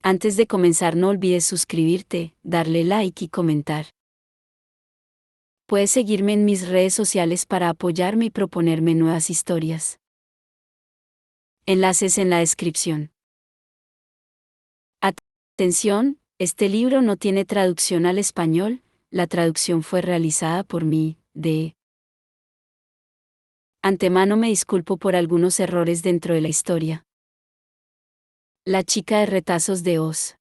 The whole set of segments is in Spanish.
Antes de comenzar no olvides suscribirte, darle like y comentar. Puedes seguirme en mis redes sociales para apoyarme y proponerme nuevas historias. Enlaces en la descripción. Atención, este libro no tiene traducción al español, la traducción fue realizada por mí, de antemano me disculpo por algunos errores dentro de la historia. La chica de retazos de Oz.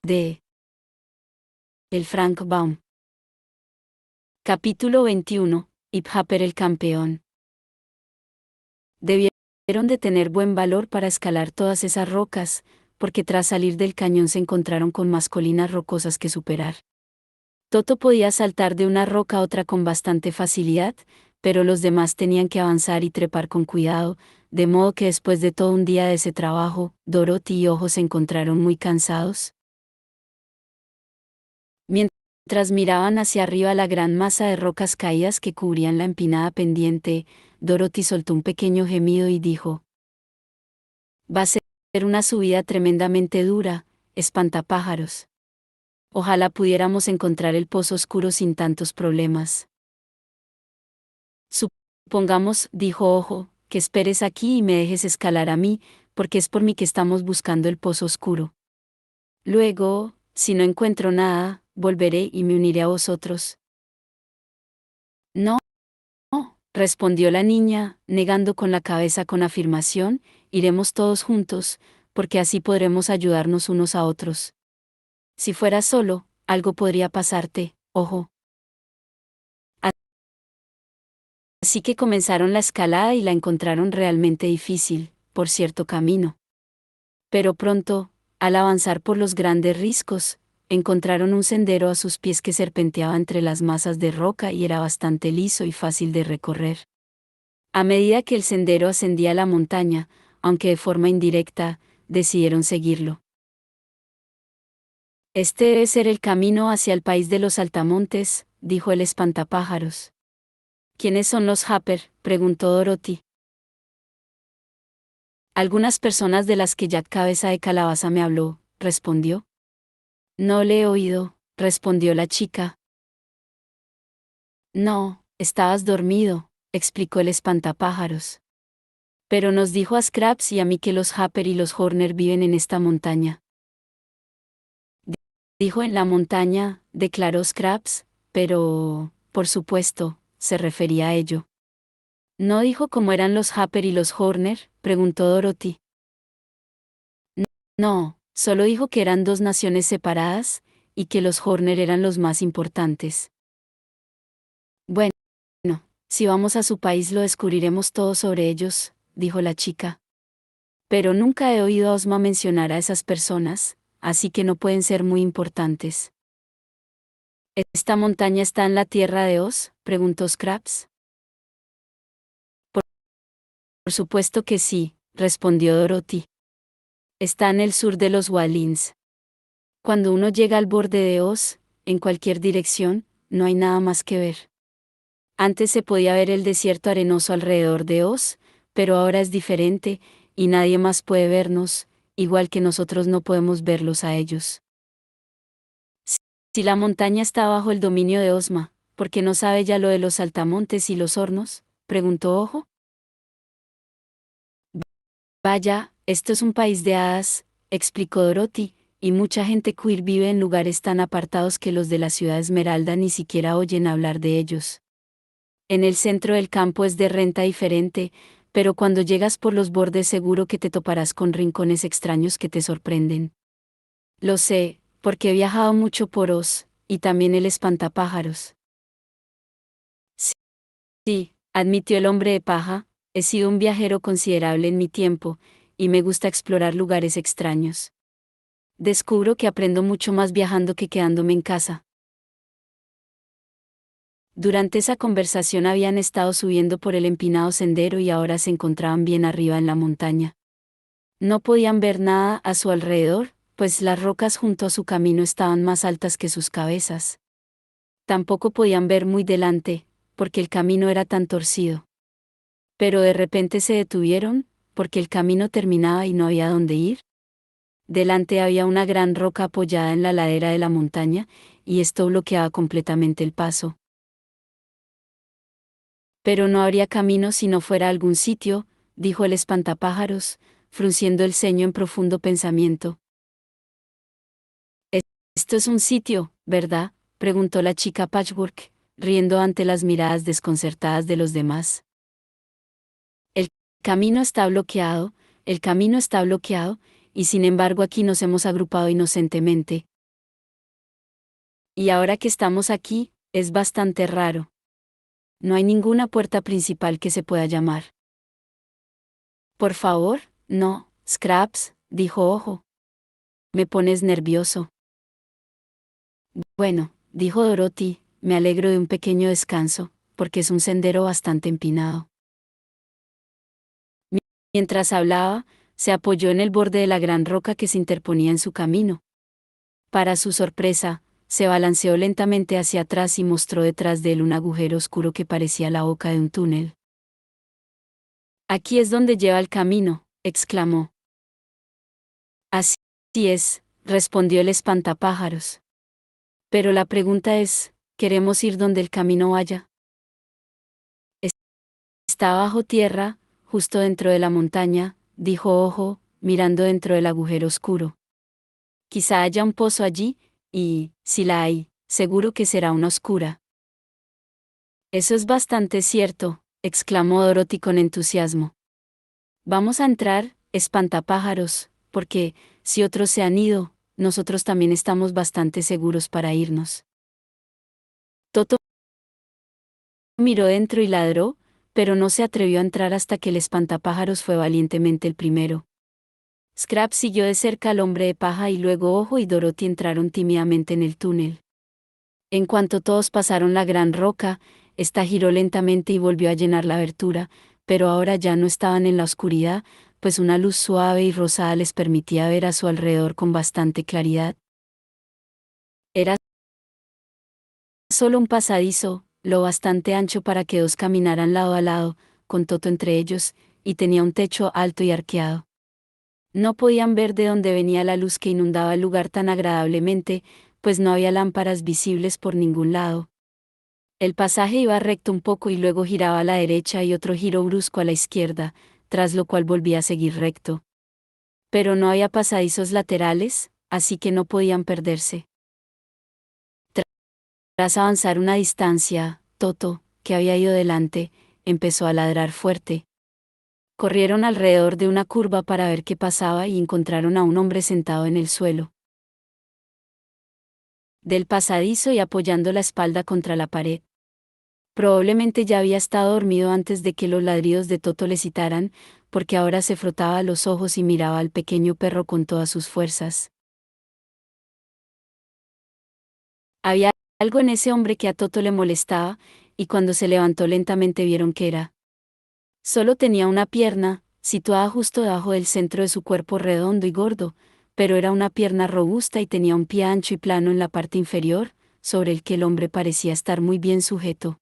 De el Frank Baum. Capítulo 21. Ip Happer el campeón. Debieron de tener buen valor para escalar todas esas rocas, porque tras salir del cañón se encontraron con más colinas rocosas que superar. Toto podía saltar de una roca a otra con bastante facilidad, pero los demás tenían que avanzar y trepar con cuidado, de modo que después de todo un día de ese trabajo, Dorothy y Ojo se encontraron muy cansados. Mientras miraban hacia arriba la gran masa de rocas caídas que cubrían la empinada pendiente, Dorothy soltó un pequeño gemido y dijo: Va a ser una subida tremendamente dura, espantapájaros. Ojalá pudiéramos encontrar el pozo oscuro sin tantos problemas. Supongamos, dijo Ojo, que esperes aquí y me dejes escalar a mí, porque es por mí que estamos buscando el pozo oscuro. Luego, si no encuentro nada, volveré y me uniré a vosotros. No, respondió la niña, negando con la cabeza con afirmación, iremos todos juntos, porque así podremos ayudarnos unos a otros. Si fueras solo, algo podría pasarte, Ojo. Así que comenzaron la escalada y la encontraron realmente difícil, por cierto camino. Pero pronto, al avanzar por los grandes riscos, encontraron un sendero a sus pies que serpenteaba entre las masas de roca y era bastante liso y fácil de recorrer. A medida que el sendero ascendía a la montaña, aunque de forma indirecta, decidieron seguirlo. Este debe ser el camino hacia el país de los saltamontes, dijo el espantapájaros. ¿Quiénes son los Happer?, preguntó Dorothy. Algunas personas de las que Jack Cabeza de Calabaza me habló, respondió. No le he oído, respondió la chica. No, estabas dormido, explicó el espantapájaros. Pero nos dijo a Scraps y a mí que los Happer y los Horner viven en esta montaña. Dijo en la montaña, declaró Scraps, pero, por supuesto, se refería a ello. ¿No dijo cómo eran los Happer y los Horner?, preguntó Dorothy. No, solo dijo que eran dos naciones separadas, y que los Horner eran los más importantes. Bueno, si vamos a su país lo descubriremos todo sobre ellos, dijo la chica. Pero nunca he oído a Ozma mencionar a esas personas, así que no pueden ser muy importantes. ¿Esta montaña está en la tierra de Oz?, preguntó Scraps. Por supuesto que sí, respondió Dorothy. Está en el sur de los Walins. Cuando uno llega al borde de Oz, en cualquier dirección, no hay nada más que ver. Antes se podía ver el desierto arenoso alrededor de Oz, pero ahora es diferente, y nadie más puede vernos, igual que nosotros no podemos verlos a ellos. Si la montaña está bajo el dominio de Ozma, ¿por qué no sabe ya lo de los saltamontes y los hornos?, preguntó Ojo. Vaya, esto es un país de hadas, explicó Dorothy, y mucha gente queer vive en lugares tan apartados que los de la ciudad Esmeralda ni siquiera oyen hablar de ellos. En el centro del campo es de renta diferente, pero cuando llegas por los bordes seguro que te toparás con rincones extraños que te sorprenden. Lo sé, porque he viajado mucho por Oz, y también el espantapájaros. Sí, admitió el hombre de paja, he sido un viajero considerable en mi tiempo, y me gusta explorar lugares extraños. Descubro que aprendo mucho más viajando que quedándome en casa. Durante esa conversación habían estado subiendo por el empinado sendero y ahora se encontraban bien arriba en la montaña. No podían ver nada a su alrededor, pues las rocas junto a su camino estaban más altas que sus cabezas. Tampoco podían ver muy delante, porque el camino era tan torcido. Pero de repente se detuvieron, porque el camino terminaba y no había dónde ir. Delante había una gran roca apoyada en la ladera de la montaña, y esto bloqueaba completamente el paso. Pero no habría camino si no fuera a algún sitio, dijo el espantapájaros, frunciendo el ceño en profundo pensamiento. Esto es un sitio, ¿verdad?, preguntó la chica Patchwork, riendo ante las miradas desconcertadas de los demás. El camino está bloqueado, el camino está bloqueado, y sin embargo aquí nos hemos agrupado inocentemente. Y ahora que estamos aquí, es bastante raro. No hay ninguna puerta principal que se pueda llamar. Por favor, no, Scraps, dijo Ojo. Me pones nervioso. Bueno, dijo Dorothy, me alegro de un pequeño descanso, porque es un sendero bastante empinado. Mientras hablaba, se apoyó en el borde de la gran roca que se interponía en su camino. Para su sorpresa, se balanceó lentamente hacia atrás y mostró detrás de él un agujero oscuro que parecía la boca de un túnel. Aquí es donde lleva el camino, exclamó. Así es, respondió el espantapájaros. Pero la pregunta es, ¿queremos ir donde el camino vaya? Está bajo tierra, justo dentro de la montaña, dijo Ojo, mirando dentro del agujero oscuro. Quizá haya un pozo allí, y, si la hay, seguro que será una oscura. Eso es bastante cierto, exclamó Dorothy con entusiasmo. Vamos a entrar, espantapájaros, porque, si otros se han ido, nosotros también estamos bastante seguros para irnos. Toto miró dentro y ladró, pero no se atrevió a entrar hasta que el espantapájaros fue valientemente el primero. Scraps siguió de cerca al hombre de paja y luego Ojo y Dorothy entraron tímidamente en el túnel. En cuanto todos pasaron la gran roca, ésta giró lentamente y volvió a llenar la abertura, pero ahora ya no estaban en la oscuridad, pues una luz suave y rosada les permitía ver a su alrededor con bastante claridad. Era solo un pasadizo, lo bastante ancho para que dos caminaran lado a lado, con Toto entre ellos, y tenía un techo alto y arqueado. No podían ver de dónde venía la luz que inundaba el lugar tan agradablemente, pues no había lámparas visibles por ningún lado. El pasaje iba recto un poco y luego giraba a la derecha y otro giro brusco a la izquierda, tras lo cual volvía a seguir recto. Pero no había pasadizos laterales, así que no podían perderse. Tras avanzar una distancia, Toto, que había ido delante, empezó a ladrar fuerte. Corrieron alrededor de una curva para ver qué pasaba y encontraron a un hombre sentado en el suelo del pasadizo y apoyando la espalda contra la pared. Probablemente ya había estado dormido antes de que los ladridos de Toto le citaran, porque ahora se frotaba los ojos y miraba al pequeño perro con todas sus fuerzas. Había algo en ese hombre que a Toto le molestaba, y cuando se levantó lentamente vieron que era. Solo tenía una pierna, situada justo debajo del centro de su cuerpo redondo y gordo, pero era una pierna robusta y tenía un pie ancho y plano en la parte inferior, sobre el que el hombre parecía estar muy bien sujeto.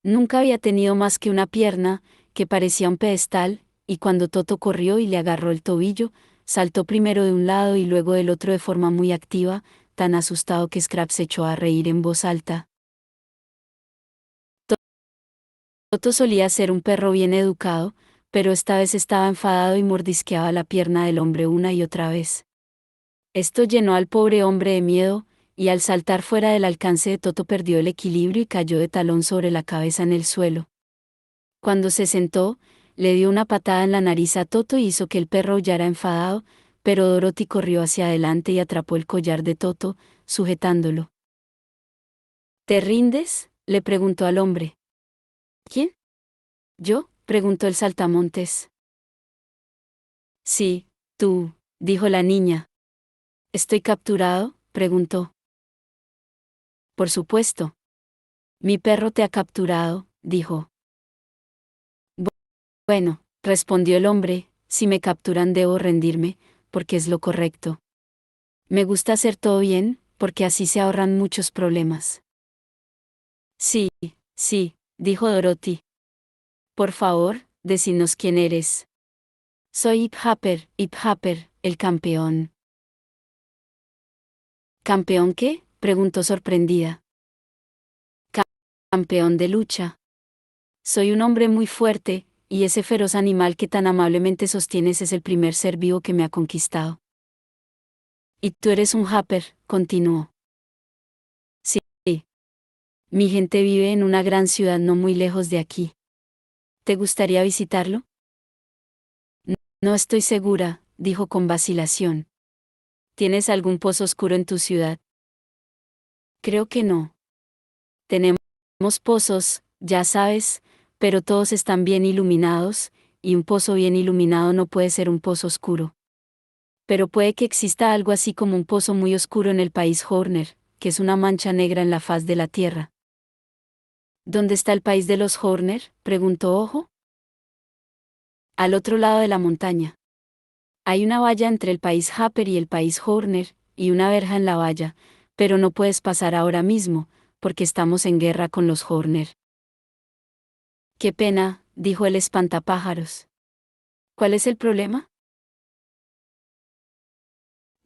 Nunca había tenido más que una pierna, que parecía un pedestal, y cuando Toto corrió y le agarró el tobillo, saltó primero de un lado y luego del otro de forma muy activa, tan asustado que Scraps se echó a reír en voz alta. Toto solía ser un perro bien educado, pero esta vez estaba enfadado y mordisqueaba la pierna del hombre una y otra vez. Esto llenó al pobre hombre de miedo, y al saltar fuera del alcance de Toto perdió el equilibrio y cayó de talón sobre la cabeza en el suelo. Cuando se sentó, le dio una patada en la nariz a Toto y hizo que el perro aullara enfadado, pero Dorothy corrió hacia adelante y atrapó el collar de Toto, sujetándolo. ¿Te rindes?, le preguntó al hombre. ¿Quién? ¿Yo?, preguntó el saltamontes. Sí, tú, dijo la niña. ¿Estoy capturado?, preguntó. Por supuesto. Mi perro te ha capturado, dijo. Bueno, respondió el hombre, si me capturan debo rendirme, porque es lo correcto. Me gusta hacer todo bien, porque así se ahorran muchos problemas. Sí, sí, dijo Dorothy. Por favor, decidnos quién eres. Soy Hip Hopper, el campeón. ¿Campeón qué? Preguntó sorprendida. Campeón de lucha. Soy un hombre muy fuerte, y ese feroz animal que tan amablemente sostienes es el primer ser vivo que me ha conquistado. Y tú eres un Happer, continuó. Sí. Mi gente vive en una gran ciudad no muy lejos de aquí. ¿Te gustaría visitarlo? No estoy segura, dijo con vacilación. ¿Tienes algún pozo oscuro en tu ciudad? Creo que no. Tenemos pozos, ya sabes, pero todos están bien iluminados, y un pozo bien iluminado no puede ser un pozo oscuro. Pero puede que exista algo así como un pozo muy oscuro en el país Horner, que es una mancha negra en la faz de la tierra. ¿Dónde está el país de los Horner?, preguntó Ojo. Al otro lado de la montaña. Hay una valla entre el país Happer y el país Horner, y una verja en la valla, pero no puedes pasar ahora mismo, porque estamos en guerra con los Horner. Qué pena, dijo el espantapájaros. ¿Cuál es el problema?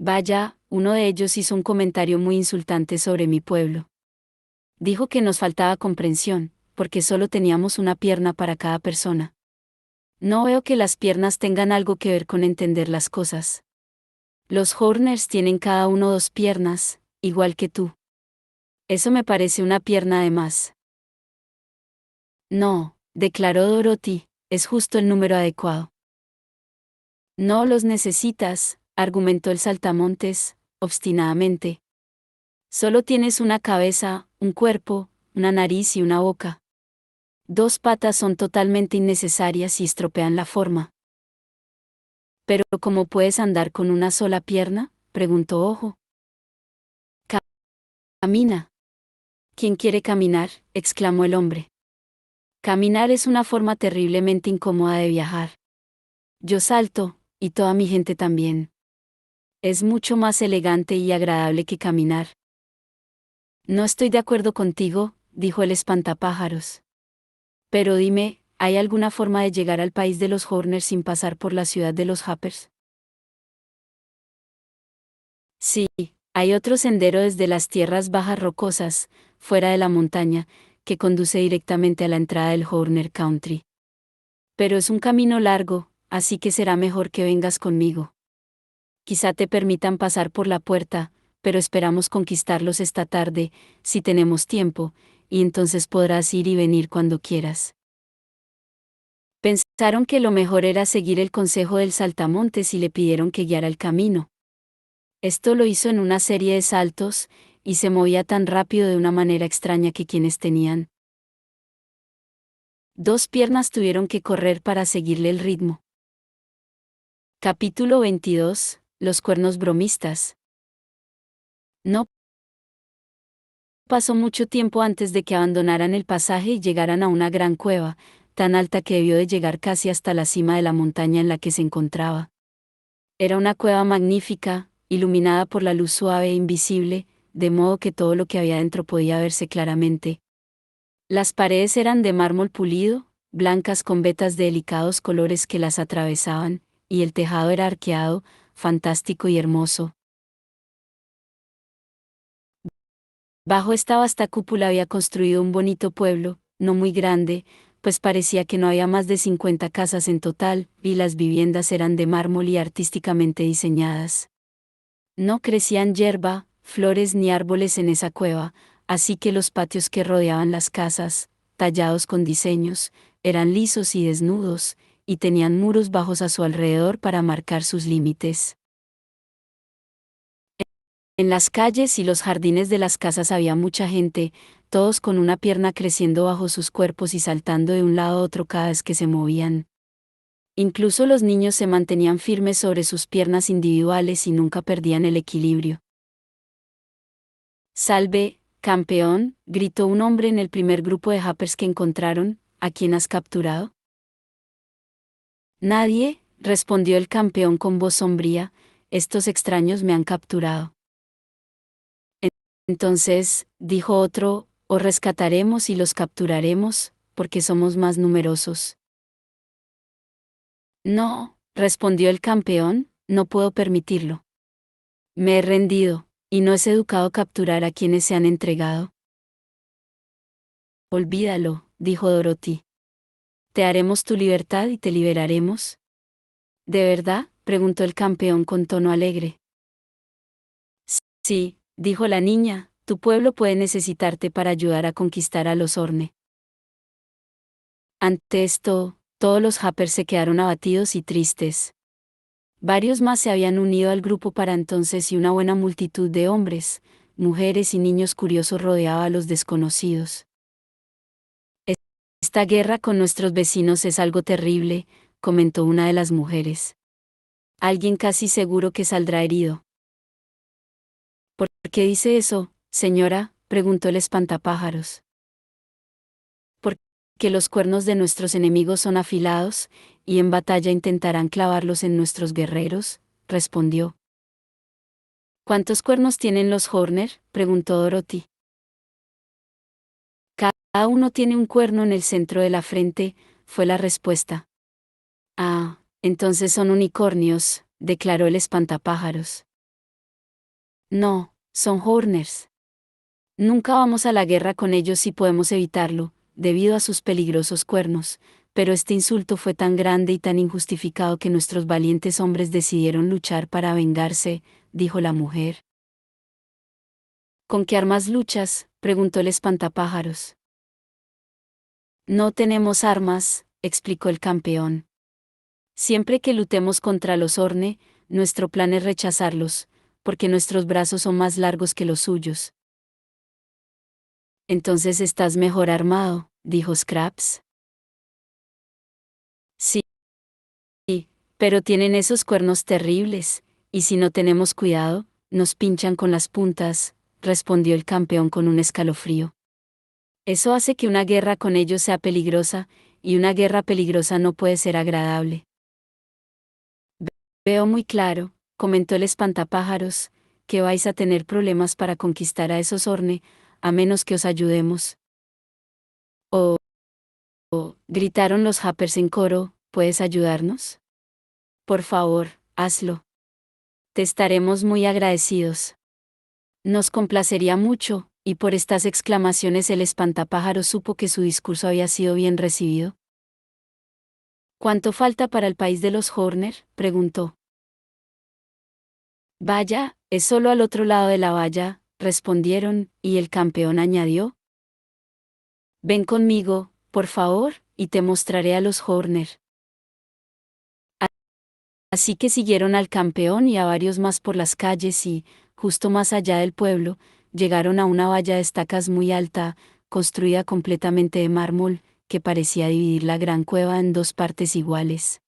Vaya, uno de ellos hizo un comentario muy insultante sobre mi pueblo. Dijo que nos faltaba comprensión, porque solo teníamos una pierna para cada persona. No veo que las piernas tengan algo que ver con entender las cosas. Los Horners tienen cada uno 2 piernas, igual que tú. Eso me parece una pierna de más. No, declaró Dorothy, es justo el número adecuado. No los necesitas, argumentó el saltamontes, obstinadamente. Solo tienes una cabeza, un cuerpo, una nariz y una boca. 2 patas son totalmente innecesarias y estropean la forma. ¿Pero cómo puedes andar con una sola pierna?, preguntó Ojo. Camina. ¿Quién quiere caminar?, exclamó el hombre. Caminar es una forma terriblemente incómoda de viajar. Yo salto, y toda mi gente también. Es mucho más elegante y agradable que caminar. No estoy de acuerdo contigo, dijo el espantapájaros. Pero dime, ¿hay alguna forma de llegar al país de los Horners sin pasar por la ciudad de los Happers? Sí, hay otro sendero desde las tierras bajas rocosas, fuera de la montaña, que conduce directamente a la entrada del Horner Country. Pero es un camino largo, así que será mejor que vengas conmigo. Quizá te permitan pasar por la puerta, pero esperamos conquistarlos esta tarde, si tenemos tiempo, y entonces podrás ir y venir cuando quieras. Pensaron que lo mejor era seguir el consejo del saltamontes y le pidieron que guiara el camino. Esto lo hizo en una serie de saltos, y se movía tan rápido de una manera extraña que quienes tenían 2 piernas tuvieron que correr para seguirle el ritmo. Capítulo 22. Los cuernos bromistas. No pasó mucho tiempo antes de que abandonaran el pasaje y llegaran a una gran cueva, tan alta que debió de llegar casi hasta la cima de la montaña en la que se encontraba. Era una cueva magnífica, iluminada por la luz suave e invisible, de modo que todo lo que había dentro podía verse claramente. Las paredes eran de mármol pulido, blancas con vetas de delicados colores que las atravesaban, y el tejado era arqueado, fantástico y hermoso. Bajo esta vasta cúpula había construido un bonito pueblo, no muy grande, pues parecía que no había más de 50 casas en total, y las viviendas eran de mármol y artísticamente diseñadas. No crecían hierba, flores ni árboles en esa cueva, así que los patios que rodeaban las casas, tallados con diseños, eran lisos y desnudos, y tenían muros bajos a su alrededor para marcar sus límites. En las calles y los jardines de las casas había mucha gente, todos con una pierna creciendo bajo sus cuerpos y saltando de un lado a otro cada vez que se movían. Incluso los niños se mantenían firmes sobre sus piernas individuales y nunca perdían el equilibrio. Salve, campeón, gritó un hombre en el primer grupo de Happers que encontraron. ¿A quién has capturado? Nadie, respondió el campeón con voz sombría, estos extraños me han capturado. Entonces, dijo otro, os rescataremos y los capturaremos, porque somos más numerosos. No, respondió el campeón, no puedo permitirlo. Me he rendido, ¿Y no es educado capturar a quienes se han entregado? Olvídalo, dijo Dorothy. Te haremos tu libertad y te liberaremos. ¿De verdad?, preguntó el campeón con tono alegre. Sí, dijo la niña, tu pueblo puede necesitarte para ayudar a conquistar a los Orne. Ante esto, todos los Happers se quedaron abatidos y tristes. Varios más se habían unido al grupo para entonces y una buena multitud de hombres, mujeres y niños curiosos rodeaba a los desconocidos. Esta guerra con nuestros vecinos es algo terrible, comentó una de las mujeres. Alguien casi seguro que saldrá herido. ¿Por qué dice eso, señora?, preguntó el espantapájaros. Porque los cuernos de nuestros enemigos son afilados, y en batalla intentarán clavarlos en nuestros guerreros, respondió. ¿Cuántos cuernos tienen los Horner?, preguntó Dorothy. Cada uno tiene un cuerno en el centro de la frente, fue la respuesta. Ah, entonces son unicornios, declaró el espantapájaros. No, son Horners. Nunca vamos a la guerra con ellos si podemos evitarlo, debido a sus peligrosos cuernos, pero este insulto fue tan grande y tan injustificado que nuestros valientes hombres decidieron luchar para vengarse, dijo la mujer. ¿Con qué armas luchas?, preguntó el espantapájaros. No tenemos armas, explicó el campeón. Siempre que lutemos contra los Orne, nuestro plan es rechazarlos, porque nuestros brazos son más largos que los suyos. Entonces estás mejor armado, dijo Scraps. Sí, pero tienen esos cuernos terribles, y si no tenemos cuidado, nos pinchan con las puntas, respondió el campeón con un escalofrío. Eso hace que una guerra con ellos sea peligrosa, y una guerra peligrosa no puede ser agradable. Veo muy claro, comentó el espantapájaros, que vais a tener problemas para conquistar a esos Orne, a menos que os ayudemos. Oh, gritaron los Happers en coro, ¿puedes ayudarnos? Por favor, hazlo. Te estaremos muy agradecidos. Nos complacería mucho, y por estas exclamaciones el espantapájaros supo que su discurso había sido bien recibido. ¿Cuánto falta para el país de los Horner?, preguntó. Vaya, es solo al otro lado de la valla, respondieron, y el campeón añadió. Ven conmigo, por favor, y te mostraré a los Horner. Así que siguieron al campeón y a varios más por las calles y, justo más allá del pueblo, llegaron a una valla de estacas muy alta, construida completamente de mármol, que parecía dividir la gran cueva en dos partes iguales.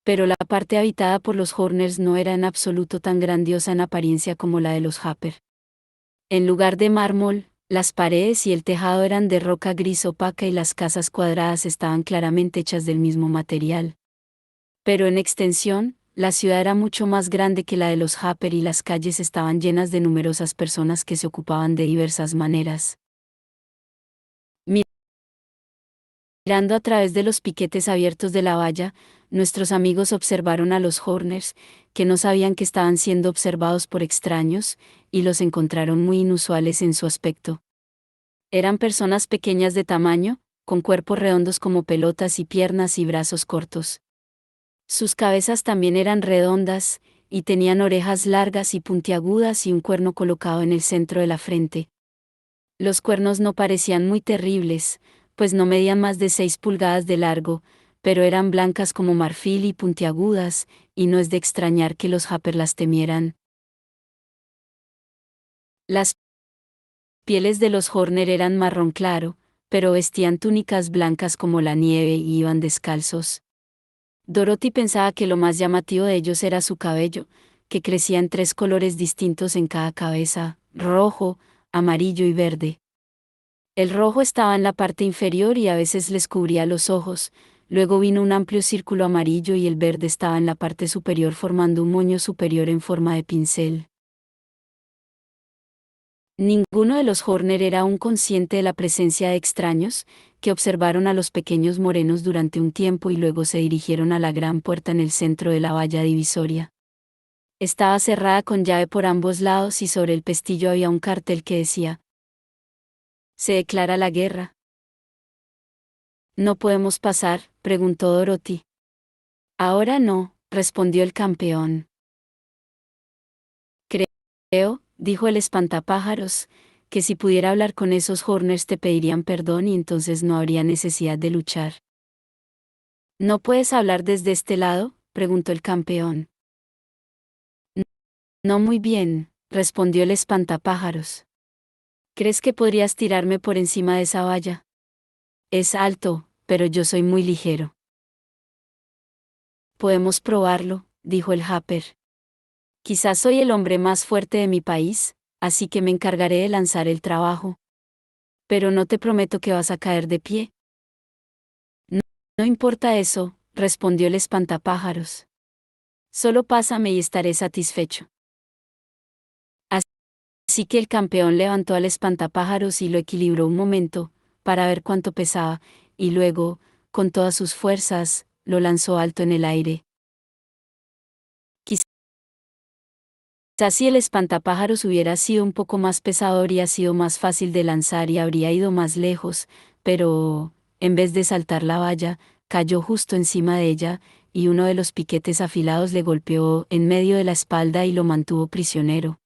Pero la parte habitada por los Horners no era en absoluto tan grandiosa en apariencia como la de los Happer. En lugar de mármol, las paredes y el tejado eran de roca gris opaca y las casas cuadradas estaban claramente hechas del mismo material. Pero en extensión, la ciudad era mucho más grande que la de los Happer y las calles estaban llenas de numerosas personas que se ocupaban de diversas maneras. Mirando a través de los piquetes abiertos de la valla, nuestros amigos observaron a los Horners, que no sabían que estaban siendo observados por extraños, y los encontraron muy inusuales en su aspecto. Eran personas pequeñas de tamaño, con cuerpos redondos como pelotas y piernas y brazos cortos. Sus cabezas también eran redondas, y tenían orejas largas y puntiagudas y un cuerno colocado en el centro de la frente. Los cuernos no parecían muy terribles, pues no medían más de 6 pulgadas de largo, pero eran blancas como marfil y puntiagudas, y no es de extrañar que los Happer las temieran. Las pieles de los Horner eran marrón claro, pero vestían túnicas blancas como la nieve y iban descalzos. Dorothy pensaba que lo más llamativo de ellos era su cabello, que crecía en 3 colores distintos en cada cabeza, rojo, amarillo y verde. El rojo estaba en la parte inferior y a veces les cubría los ojos, luego vino un amplio círculo amarillo y el verde estaba en la parte superior formando un moño superior en forma de pincel. Ninguno de los Horner era aún consciente de la presencia de extraños, que observaron a los pequeños morenos durante un tiempo y luego se dirigieron a la gran puerta en el centro de la valla divisoria. Estaba cerrada con llave por ambos lados y sobre el pestillo había un cartel que decía: «Se declara la guerra». «¿No podemos pasar?», preguntó Dorothy. «Ahora no», respondió el campeón. «Creo», dijo el espantapájaros, «que si pudiera hablar con esos Horners te pedirían perdón y entonces no habría necesidad de luchar». «¿No puedes hablar desde este lado?», preguntó el campeón. «No muy bien», respondió el espantapájaros. «¿Crees que podrías tirarme por encima de esa valla? Es alto, pero yo soy muy ligero». «Podemos probarlo», dijo el Happer. «Quizás soy el hombre más fuerte de mi país, así que me encargaré de lanzar el trabajo. Pero no te prometo que vas a caer de pie». «No, no importa eso», respondió el espantapájaros. «Solo pásame y estaré satisfecho». Así que el campeón levantó al espantapájaros y lo equilibró un momento, para ver cuánto pesaba, y luego, con todas sus fuerzas, lo lanzó alto en el aire. Quizás si el espantapájaros hubiera sido un poco más pesado habría sido más fácil de lanzar y habría ido más lejos, pero, en vez de saltar la valla, cayó justo encima de ella, y uno de los piquetes afilados le golpeó en medio de la espalda y lo mantuvo prisionero.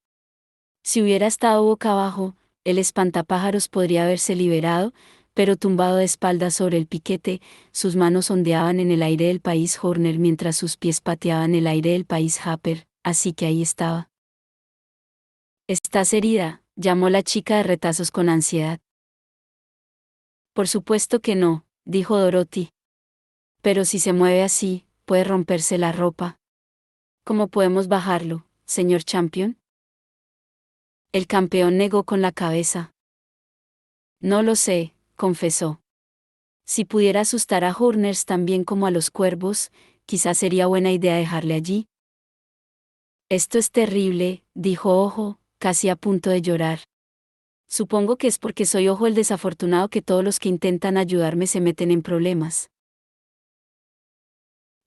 Si hubiera estado boca abajo, el espantapájaros podría haberse liberado, pero tumbado de espaldas sobre el piquete, sus manos ondeaban en el aire del país Horner mientras sus pies pateaban el aire del país Happer, así que ahí estaba. «¿Estás herida?», llamó la chica de retazos con ansiedad. «Por supuesto que no», dijo Dorothy. «Pero si se mueve así, puede romperse la ropa». «¿Cómo podemos bajarlo, señor Champion?». El campeón negó con la cabeza. «No lo sé», confesó. «Si pudiera asustar a Horners tan bien como a los cuervos, quizás sería buena idea dejarle allí». «Esto es terrible», dijo Ojo, casi a punto de llorar. «Supongo que es porque soy Ojo el desafortunado que todos los que intentan ayudarme se meten en problemas».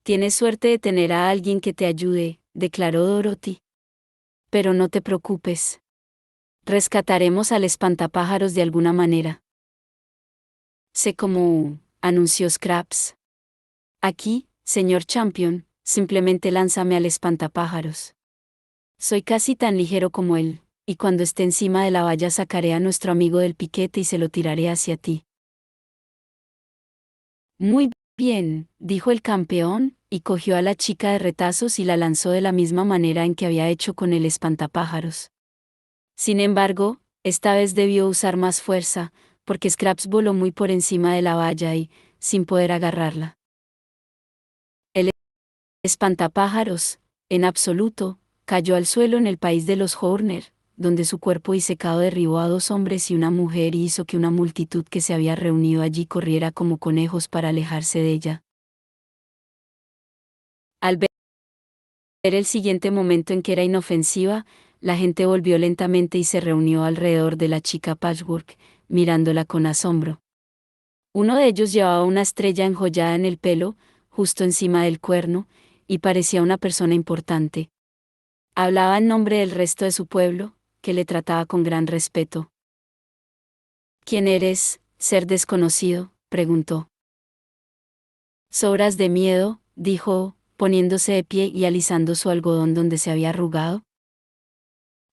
«Tienes suerte de tener a alguien que te ayude», declaró Dorothy. «Pero no te preocupes. Rescataremos al espantapájaros de alguna manera». «Sé cómo», anunció Scraps. «Aquí, señor Champion, simplemente lánzame al espantapájaros. Soy casi tan ligero como él, y cuando esté encima de la valla sacaré a nuestro amigo del piquete y se lo tiraré hacia ti». «Muy bien», dijo el campeón, y cogió a la chica de retazos y la lanzó de la misma manera en que había hecho con el espantapájaros. Sin embargo, esta vez debió usar más fuerza, porque Scraps voló muy por encima de la valla y, sin poder agarrarla. El espantapájaros, en absoluto, cayó al suelo en el país de los Horner, donde su cuerpo disecado derribó a 2 hombres y una mujer y hizo que una multitud que se había reunido allí corriera como conejos para alejarse de ella. Al ver el siguiente momento en que era inofensiva, la gente volvió lentamente y se reunió alrededor de la chica Patchwork, mirándola con asombro. Uno de ellos llevaba una estrella enjollada en el pelo, justo encima del cuerno, y parecía una persona importante. Hablaba en nombre del resto de su pueblo, que le trataba con gran respeto. «¿Quién eres, ser desconocido?», preguntó. «Sobras de miedo», dijo, poniéndose de pie y alisando su algodón donde se había arrugado.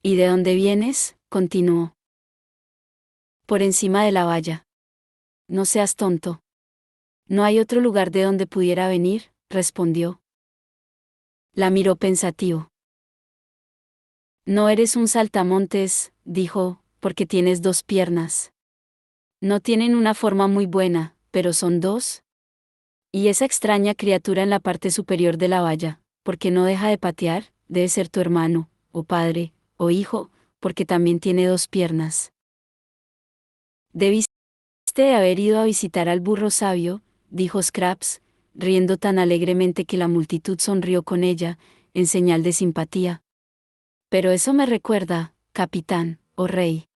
«¿Y de dónde vienes?», continuó. «Por encima de la valla». «No seas tonto». «No hay otro lugar de donde pudiera venir», respondió. La miró pensativo. «No eres un saltamontes», dijo, «porque tienes 2 piernas. No tienen una forma muy buena, pero son 2. Y esa extraña criatura en la parte superior de la valla, porque no deja de patear, debe ser tu hermano, o padre, o hijo, porque también tiene 2 piernas». «Debiste de haber ido a visitar al burro sabio», dijo Scraps, riendo tan alegremente que la multitud sonrió con ella, en señal de simpatía. «Pero eso me recuerda, capitán, o rey.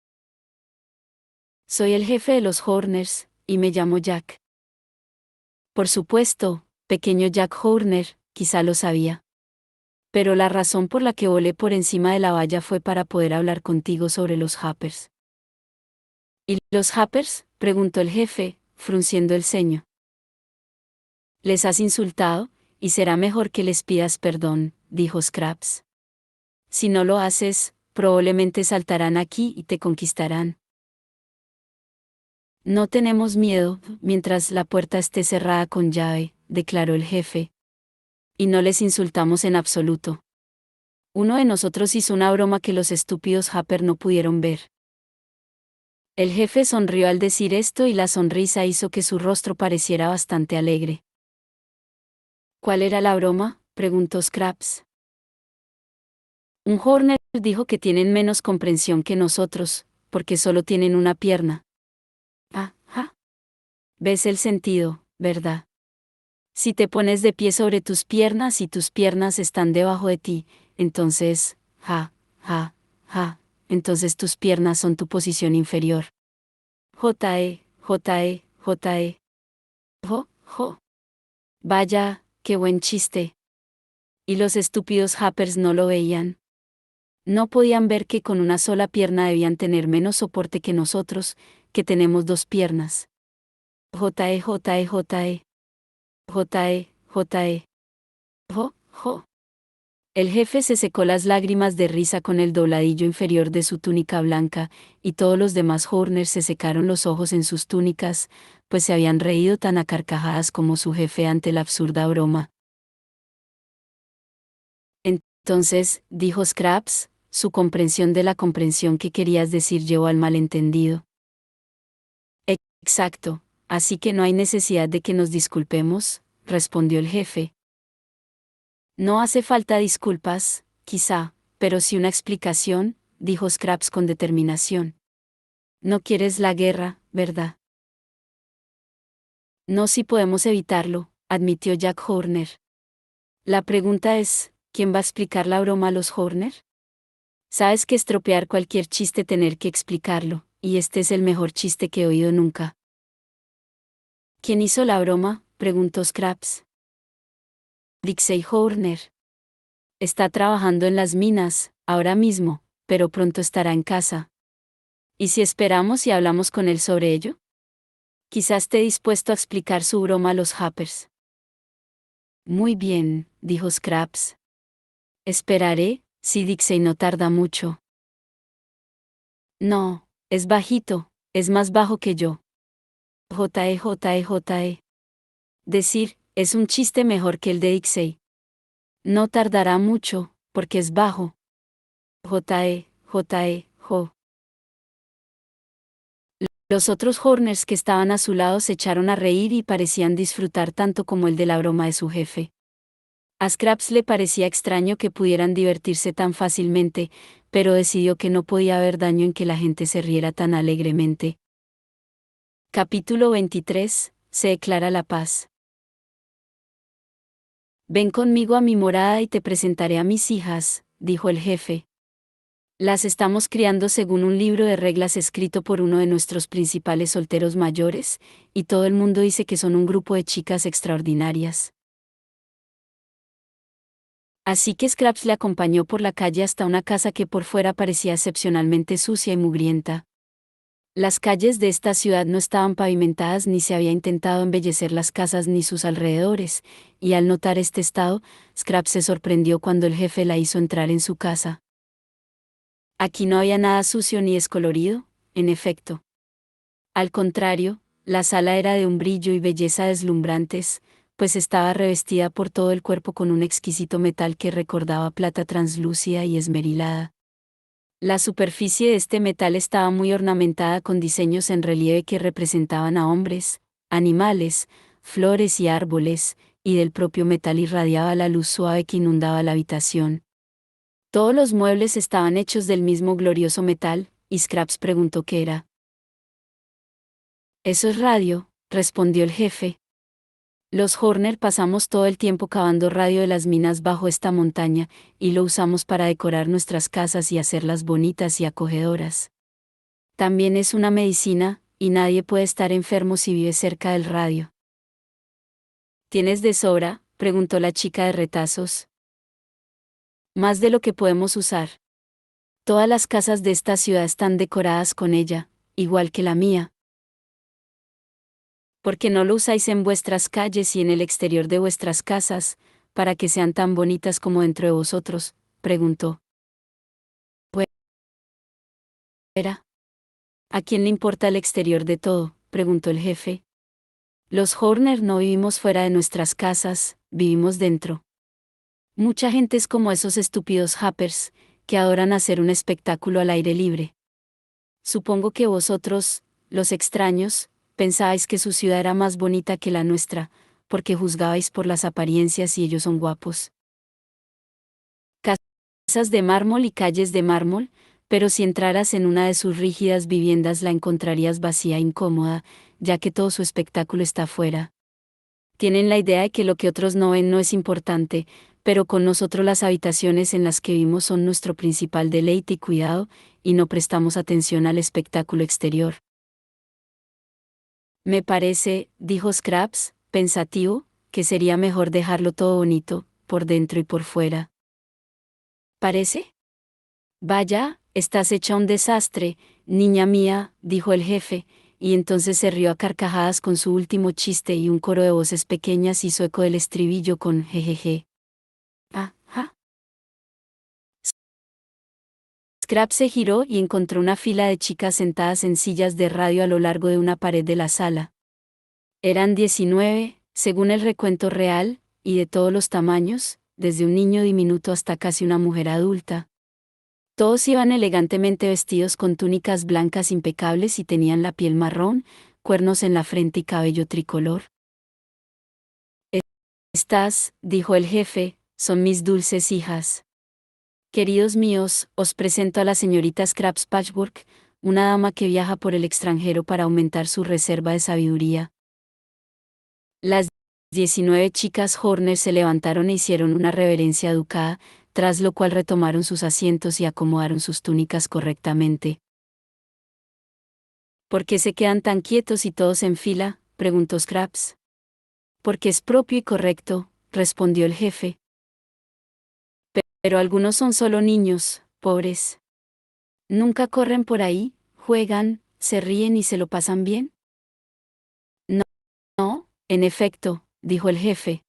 Soy el jefe de los Horners, y me llamo Jack». Por supuesto, pequeño Jack Horner, quizá lo sabía. Pero la razón por la que volé por encima de la valla fue para poder hablar contigo sobre los Happers. ¿Y los Happers?, preguntó el jefe, frunciendo el ceño. Les has insultado, y será mejor que les pidas perdón, dijo Scraps. Si no lo haces, probablemente saltarán aquí y te conquistarán. No tenemos miedo, mientras la puerta esté cerrada con llave, declaró el jefe. Y no les insultamos en absoluto. Uno de nosotros hizo una broma que los estúpidos Happer no pudieron ver. El jefe sonrió al decir esto y la sonrisa hizo que su rostro pareciera bastante alegre. ¿Cuál era la broma?, preguntó Scraps. Un Horner dijo que tienen menos comprensión que nosotros, porque solo tienen una pierna. Ah, ah. ¿Ves el sentido, verdad? Si te pones de pie sobre tus piernas y tus piernas están debajo de ti, entonces, entonces tus piernas son tu posición inferior. J-E. Jo, jo. Vaya, qué buen chiste. Y los estúpidos Happers no lo veían. No podían ver que con una sola pierna debían tener menos soporte que nosotros, que tenemos dos piernas. J-E. Jo, jo. El jefe se secó las lágrimas de risa con el dobladillo inferior de su túnica blanca, y todos los demás Horners se secaron los ojos en sus túnicas, pues se habían reído tan a carcajadas como su jefe ante la absurda broma. Entonces, dijo Scraps, su comprensión de la comprensión que querías decir llevó al malentendido. Exacto, así que no hay necesidad de que nos disculpemos, respondió el jefe. No hace falta disculpas, quizá, pero sí una explicación, dijo Scraps con determinación. No quieres la guerra, ¿verdad? No, si podemos evitarlo, admitió Jack Horner. La pregunta es, ¿quién va a explicar la broma a los Horner? Sabes que estropear cualquier chiste tener que explicarlo, y este es el mejor chiste que he oído nunca. ¿Quién hizo la broma?, preguntó Scraps. Dixie Horner. Está trabajando en las minas, ahora mismo, pero pronto estará en casa. ¿Y si esperamos y hablamos con él sobre ello? Quizás esté dispuesto a explicar su broma a los Happers. Muy bien, dijo Scraps. Esperaré, si Dixie no tarda mucho. No, es bajito, es más bajo que yo. J-E. Decir, es un chiste mejor que el de Dixie. No tardará mucho, porque es bajo. J-E. Jo. Los otros Horners que estaban a su lado se echaron a reír y parecían disfrutar tanto como el de la broma de su jefe. A Scraps le parecía extraño que pudieran divertirse tan fácilmente, pero decidió que no podía haber daño en que la gente se riera tan alegremente. Capítulo 23. Se declara la paz. Ven conmigo a mi morada y te presentaré a mis hijas, dijo el jefe. Las estamos criando según un libro de reglas escrito por uno de nuestros principales solteros mayores, y todo el mundo dice que son un grupo de chicas extraordinarias. Así que Scraps le acompañó por la calle hasta una casa que por fuera parecía excepcionalmente sucia y mugrienta. Las calles de esta ciudad no estaban pavimentadas ni se había intentado embellecer las casas ni sus alrededores, y al notar este estado, Scraps se sorprendió cuando el jefe la hizo entrar en su casa. Aquí no había nada sucio ni descolorido, en efecto. Al contrario, la sala era de un brillo y belleza deslumbrantes, pues estaba revestida por todo el cuerpo con un exquisito metal que recordaba plata translúcida y esmerilada. La superficie de este metal estaba muy ornamentada con diseños en relieve que representaban a hombres, animales, flores y árboles, y del propio metal irradiaba la luz suave que inundaba la habitación. Todos los muebles estaban hechos del mismo glorioso metal, y Scraps preguntó qué era. Eso es radio, respondió el jefe. Los Horner pasamos todo el tiempo cavando radio de las minas bajo esta montaña, y lo usamos para decorar nuestras casas y hacerlas bonitas y acogedoras. También es una medicina, y nadie puede estar enfermo si vive cerca del radio. ¿Tienes de sobra?, preguntó la chica de retazos. Más de lo que podemos usar. Todas las casas de esta ciudad están decoradas con ella, igual que la mía. ¿Por qué no lo usáis en vuestras calles y en el exterior de vuestras casas, para que sean tan bonitas como dentro de vosotros? Preguntó. ¿Era? ¿A quién le importa el exterior de todo? Preguntó el jefe. Los Horner no vivimos fuera de nuestras casas, vivimos dentro. Mucha gente es como esos estúpidos happers, que adoran hacer un espectáculo al aire libre. Supongo que vosotros, los extraños, pensabais que su ciudad era más bonita que la nuestra, porque juzgabais por las apariencias y ellos son guapos. Casas de mármol y calles de mármol, pero si entraras en una de sus rígidas viviendas la encontrarías vacía e incómoda, ya que todo su espectáculo está afuera. Tienen la idea de que lo que otros no ven no es importante, pero con nosotros las habitaciones en las que vivimos son nuestro principal deleite y cuidado, y no prestamos atención al espectáculo exterior. Me parece, dijo Scraps, pensativo, que sería mejor dejarlo todo bonito, por dentro y por fuera. ¿Parece? Vaya, estás hecha un desastre, niña mía, dijo el jefe, y entonces se rió a carcajadas con su último chiste y un coro de voces pequeñas hizo eco del estribillo con jejeje. Ah, ja. Scrap se giró y encontró una fila de chicas sentadas en sillas de radio a lo largo de una pared de la sala. Eran 19, según el recuento real, y de todos los tamaños, desde un niño diminuto hasta casi una mujer adulta. Todos iban elegantemente vestidos con túnicas blancas impecables y tenían la piel marrón, cuernos en la frente y cabello tricolor. Estas, dijo el jefe, son mis dulces hijas. Queridos míos, os presento a la señorita Scraps Patchwork, una dama que viaja por el extranjero para aumentar su reserva de sabiduría. Las 19 chicas Horner se levantaron e hicieron una reverencia educada, tras lo cual retomaron sus asientos y acomodaron sus túnicas correctamente. ¿Por qué se quedan tan quietos y todos en fila?, preguntó Scraps. Porque es propio y correcto, respondió el jefe. Pero algunos son solo niños, pobres. Nunca corren por ahí, juegan, se ríen y se lo pasan bien. No, no, en efecto, dijo el jefe.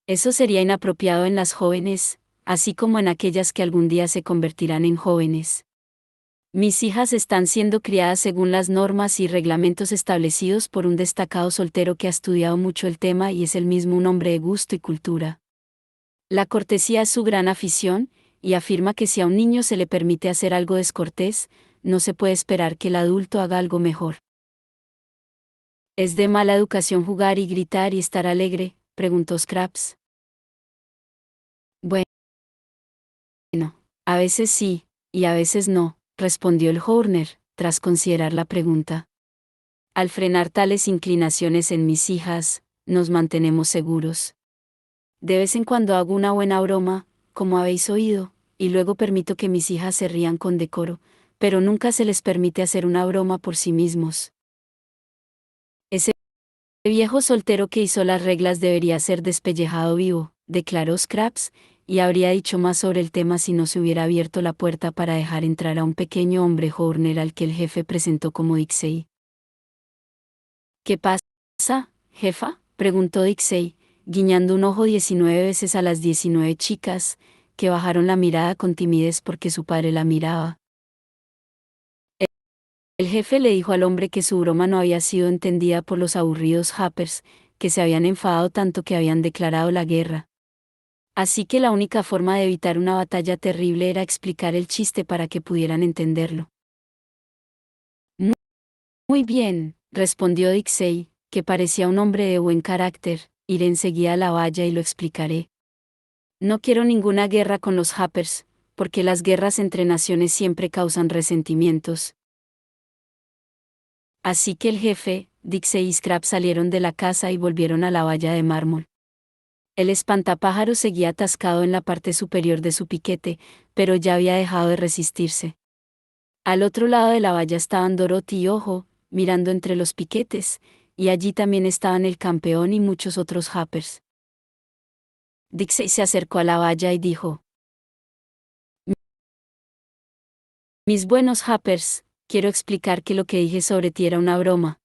Eso sería inapropiado en las jóvenes, así como en aquellas que algún día se convertirán en jóvenes. Mis hijas están siendo criadas según las normas y reglamentos establecidos por un destacado soltero que ha estudiado mucho el tema y es él mismo un hombre de gusto y cultura. La cortesía es su gran afición, y afirma que si a un niño se le permite hacer algo descortés, no se puede esperar que el adulto haga algo mejor. ¿Es de mala educación jugar y gritar y estar alegre?, preguntó Scraps. Bueno, a veces sí, y a veces no, respondió el Horner, tras considerar la pregunta. Al frenar tales inclinaciones en mis hijas, nos mantenemos seguros. De vez en cuando hago una buena broma, como habéis oído, y luego permito que mis hijas se rían con decoro, pero nunca se les permite hacer una broma por sí mismos. Ese viejo soltero que hizo las reglas debería ser despellejado vivo, declaró Scraps, y habría dicho más sobre el tema si no se hubiera abierto la puerta para dejar entrar a un pequeño hombre Horner al que el jefe presentó como Dixie. ¿Qué pasa, jefa?, preguntó Dixie, guiñando un ojo 19 veces a las 19 chicas, que bajaron la mirada con timidez porque su padre la miraba. El jefe le dijo al hombre que su broma no había sido entendida por los aburridos happers, que se habían enfadado tanto que habían declarado la guerra. Así que la única forma de evitar una batalla terrible era explicar el chiste para que pudieran entenderlo. Muy bien, respondió Dixie, que parecía un hombre de buen carácter, iré enseguida a la valla y lo explicaré. No quiero ninguna guerra con los happers, porque las guerras entre naciones siempre causan resentimientos. Así que el jefe, Dixie y Scrap salieron de la casa y volvieron a la valla de mármol. El espantapájaro seguía atascado en la parte superior de su piquete, pero ya había dejado de resistirse. Al otro lado de la valla estaban Dorothy y Ojo, mirando entre los piquetes, y allí también estaban el campeón y muchos otros happers. Dixie se acercó a la valla y dijo: Mis buenos Hoppers, quiero explicar que lo que dije sobre ti era una broma.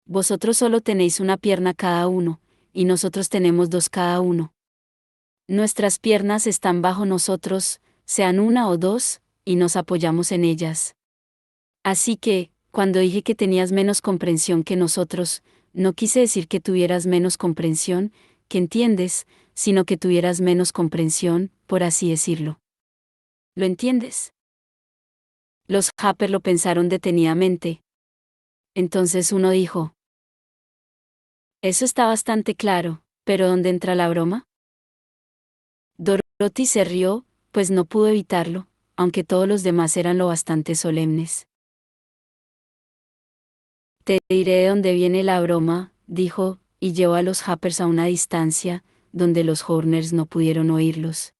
Vosotros solo tenéis una pierna cada uno, y nosotros tenemos dos cada uno. Nuestras piernas están bajo nosotros, sean una o dos, y nos apoyamos en ellas. Así que, cuando dije que tenías menos comprensión que nosotros, no quise decir que tuvieras menos comprensión, que entiendes, sino que tuvieras menos comprensión, por así decirlo. ¿Lo entiendes? Los Hopper lo pensaron detenidamente. Entonces uno dijo: eso está bastante claro, pero ¿dónde entra la broma? Dorothy se rió, pues no pudo evitarlo, aunque todos los demás eran lo bastante solemnes. Te diré de dónde viene la broma, dijo, y llevó a los Hoppers a una distancia, donde los Horners no pudieron oírlos.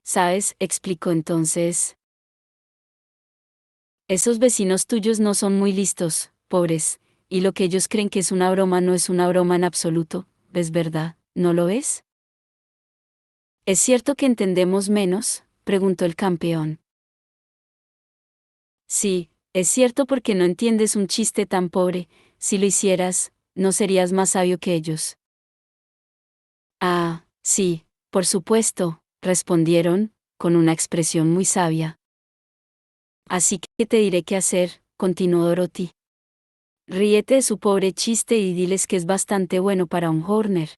¿Sabes?, explicó entonces. Esos vecinos tuyos no son muy listos, pobres, y lo que ellos creen que es una broma no es una broma en absoluto, ¿es verdad? ¿No lo ves? ¿Es cierto que entendemos menos?, preguntó el campeón. Sí, es cierto porque no entiendes un chiste tan pobre, si lo hicieras, no serías más sabio que ellos. Ah, sí, por supuesto, respondieron, con una expresión muy sabia. Así que te diré qué hacer, continuó Dorothy. Ríete de su pobre chiste y diles que es bastante bueno para un Horner.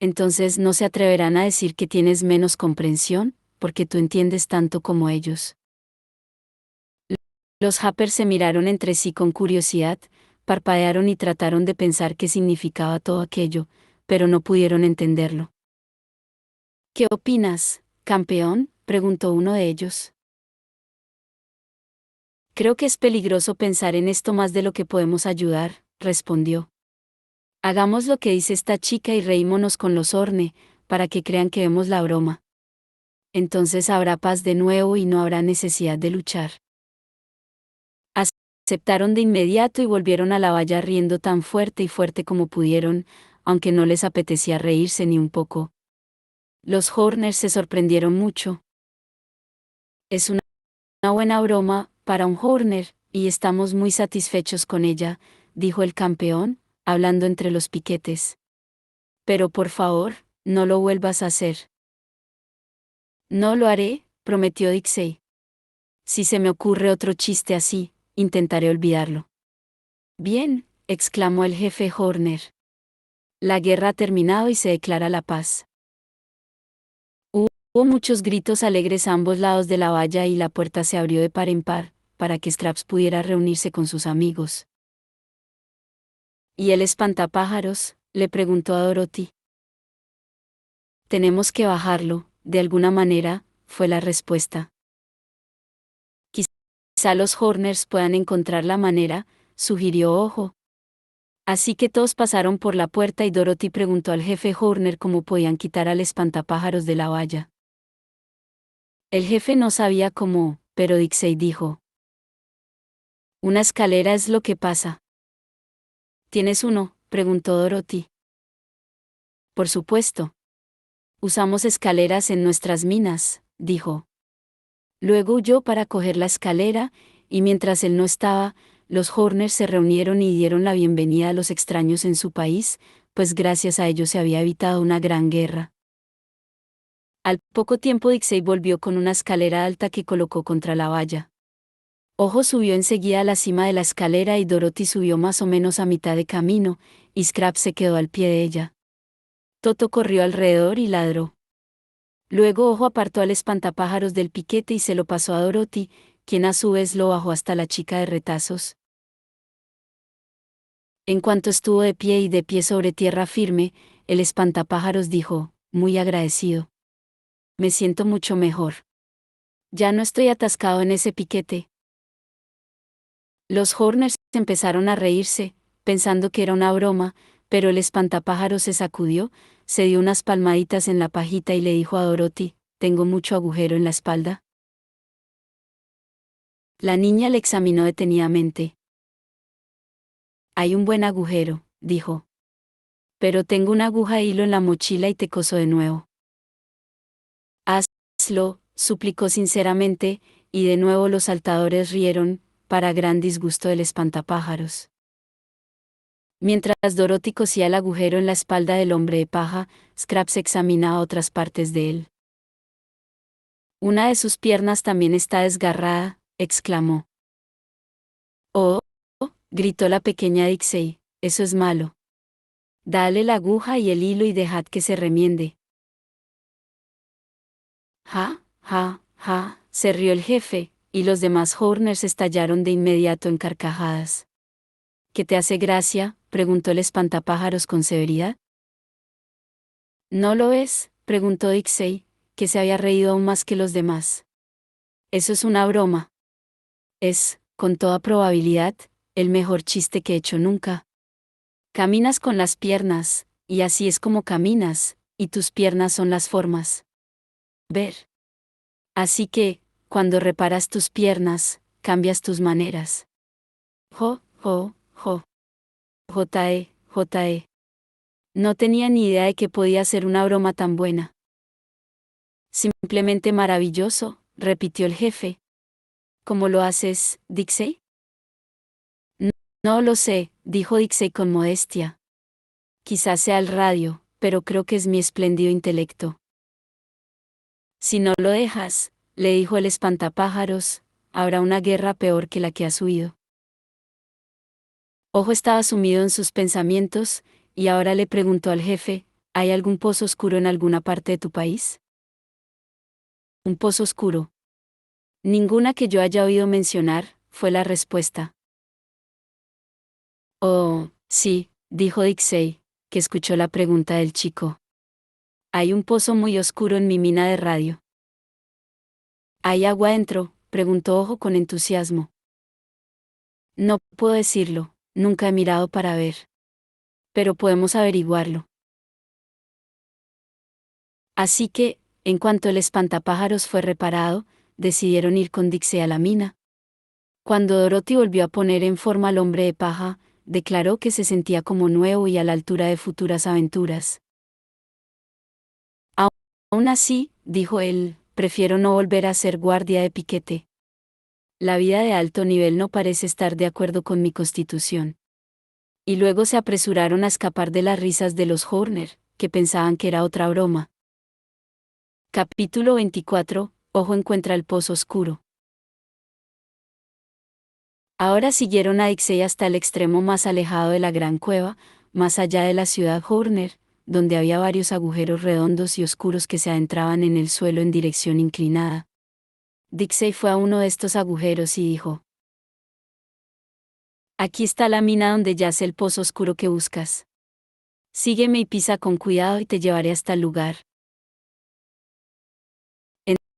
Entonces no se atreverán a decir que tienes menos comprensión, porque tú entiendes tanto como ellos. Los Hoppers se miraron entre sí con curiosidad, parpadearon y trataron de pensar qué significaba todo aquello, pero no pudieron entenderlo. ¿Qué opinas, campeón?, preguntó uno de ellos. Creo que es peligroso pensar en esto más de lo que podemos ayudar, respondió. Hagamos lo que dice esta chica y reímonos con los Orne, para que crean que vemos la broma. Entonces habrá paz de nuevo y no habrá necesidad de luchar. Aceptaron de inmediato y volvieron a la valla riendo tan fuerte y fuerte como pudieron, aunque no les apetecía reírse ni un poco. Los Horners se sorprendieron mucho. Es una buena broma, para un Horner, y estamos muy satisfechos con ella, dijo el campeón, hablando entre los piquetes. Pero por favor, no lo vuelvas a hacer. No lo haré, prometió Dixie. Si se me ocurre otro chiste así, intentaré olvidarlo. Bien, exclamó el jefe Horner. La guerra ha terminado y se declara la paz. Hubo muchos gritos alegres a ambos lados de la valla y la puerta se abrió de par en par, para que Scraps pudiera reunirse con sus amigos. ¿Y el espantapájaros?, le preguntó a Dorothy. Tenemos que bajarlo, de alguna manera, fue la respuesta. Quizá los Horners puedan encontrar la manera, sugirió Ojo. Así que todos pasaron por la puerta y Dorothy preguntó al jefe Horner cómo podían quitar al espantapájaros de la valla. El jefe no sabía cómo, pero Dixie dijo. Una escalera es lo que pasa. ¿Tienes uno?, preguntó Dorothy. Por supuesto. Usamos escaleras en nuestras minas, dijo. Luego huyó para coger la escalera, y mientras él no estaba, los Horners se reunieron y dieron la bienvenida a los extraños en su país, pues gracias a ellos se había evitado una gran guerra. Al poco tiempo Dixie volvió con una escalera alta que colocó contra la valla. Ojo subió enseguida a la cima de la escalera y Dorothy subió más o menos a mitad de camino, y Scraps se quedó al pie de ella. Toto corrió alrededor y ladró. Luego Ojo apartó al espantapájaros del piquete y se lo pasó a Dorothy, quien a su vez lo bajó hasta la chica de retazos. En cuanto estuvo de pie sobre tierra firme, el espantapájaros dijo, muy agradecido. Me siento mucho mejor. Ya no estoy atascado en ese piquete. Los Horners empezaron a reírse, pensando que era una broma, pero el espantapájaros se sacudió, se dio unas palmaditas en la pajita y le dijo a Dorothy, ¿tengo mucho agujero en la espalda? La niña le examinó detenidamente. Hay un buen agujero, dijo. Pero tengo una aguja de hilo en la mochila y te coso de nuevo. Hazlo, suplicó sinceramente, y de nuevo los saltadores rieron, para gran disgusto del espantapájaros. Mientras Dorothy cosía el agujero en la espalda del hombre de paja, Scraps examinaba otras partes de él. Una de sus piernas también está desgarrada, exclamó. Oh, gritó la pequeña Dixie, eso es malo. Dale la aguja y el hilo y dejad que se remiende. Ja, ja, ja, se rió el jefe, y los demás Horners estallaron de inmediato en carcajadas. ¿Qué te hace gracia?, preguntó el espantapájaros con severidad. ¿No lo es?, preguntó Dixie, que se había reído aún más que los demás. Eso es una broma. Es, con toda probabilidad, el mejor chiste que he hecho nunca. Caminas con las piernas, y así es como caminas, y tus piernas son las formas. Ver. Así que, cuando reparas tus piernas, cambias tus maneras. Jo, jo, jo. J.E. No tenía ni idea de que podía ser una broma tan buena. Simplemente maravilloso, repitió el jefe. ¿Cómo lo haces, Dixie? No lo sé, dijo Dixie con modestia. Quizás sea el radio, pero creo que es mi espléndido intelecto. Si no lo dejas, le dijo el espantapájaros, habrá una guerra peor que la que has huido. Ojo estaba sumido en sus pensamientos, y ahora le preguntó al jefe, ¿hay algún pozo oscuro en alguna parte de tu país? Un pozo oscuro. Ninguna que yo haya oído mencionar, fue la respuesta. Oh, sí, dijo Dixie, que escuchó la pregunta del chico. Hay un pozo muy oscuro en mi mina de radio. ¿Hay agua dentro?, preguntó Ojo con entusiasmo. No puedo decirlo, nunca he mirado para ver. Pero podemos averiguarlo. Así que, en cuanto el espantapájaros fue reparado, decidieron ir con Dixie a la mina. Cuando Dorothy volvió a poner en forma al hombre de paja, declaró que se sentía como nuevo y a la altura de futuras aventuras. Aún así, dijo él, prefiero no volver a ser guardia de piquete. La vida de alto nivel no parece estar de acuerdo con mi constitución. Y luego se apresuraron a escapar de las risas de los Horner, que pensaban que era otra broma. Capítulo 24. Ojo encuentra el pozo oscuro. Ahora siguieron a Dixie hasta el extremo más alejado de la gran cueva, más allá de la ciudad Horner, donde había varios agujeros redondos y oscuros que se adentraban en el suelo en dirección inclinada. Dixie fue a uno de estos agujeros y dijo: Aquí está la mina donde yace el pozo oscuro que buscas. Sígueme y pisa con cuidado y te llevaré hasta el lugar.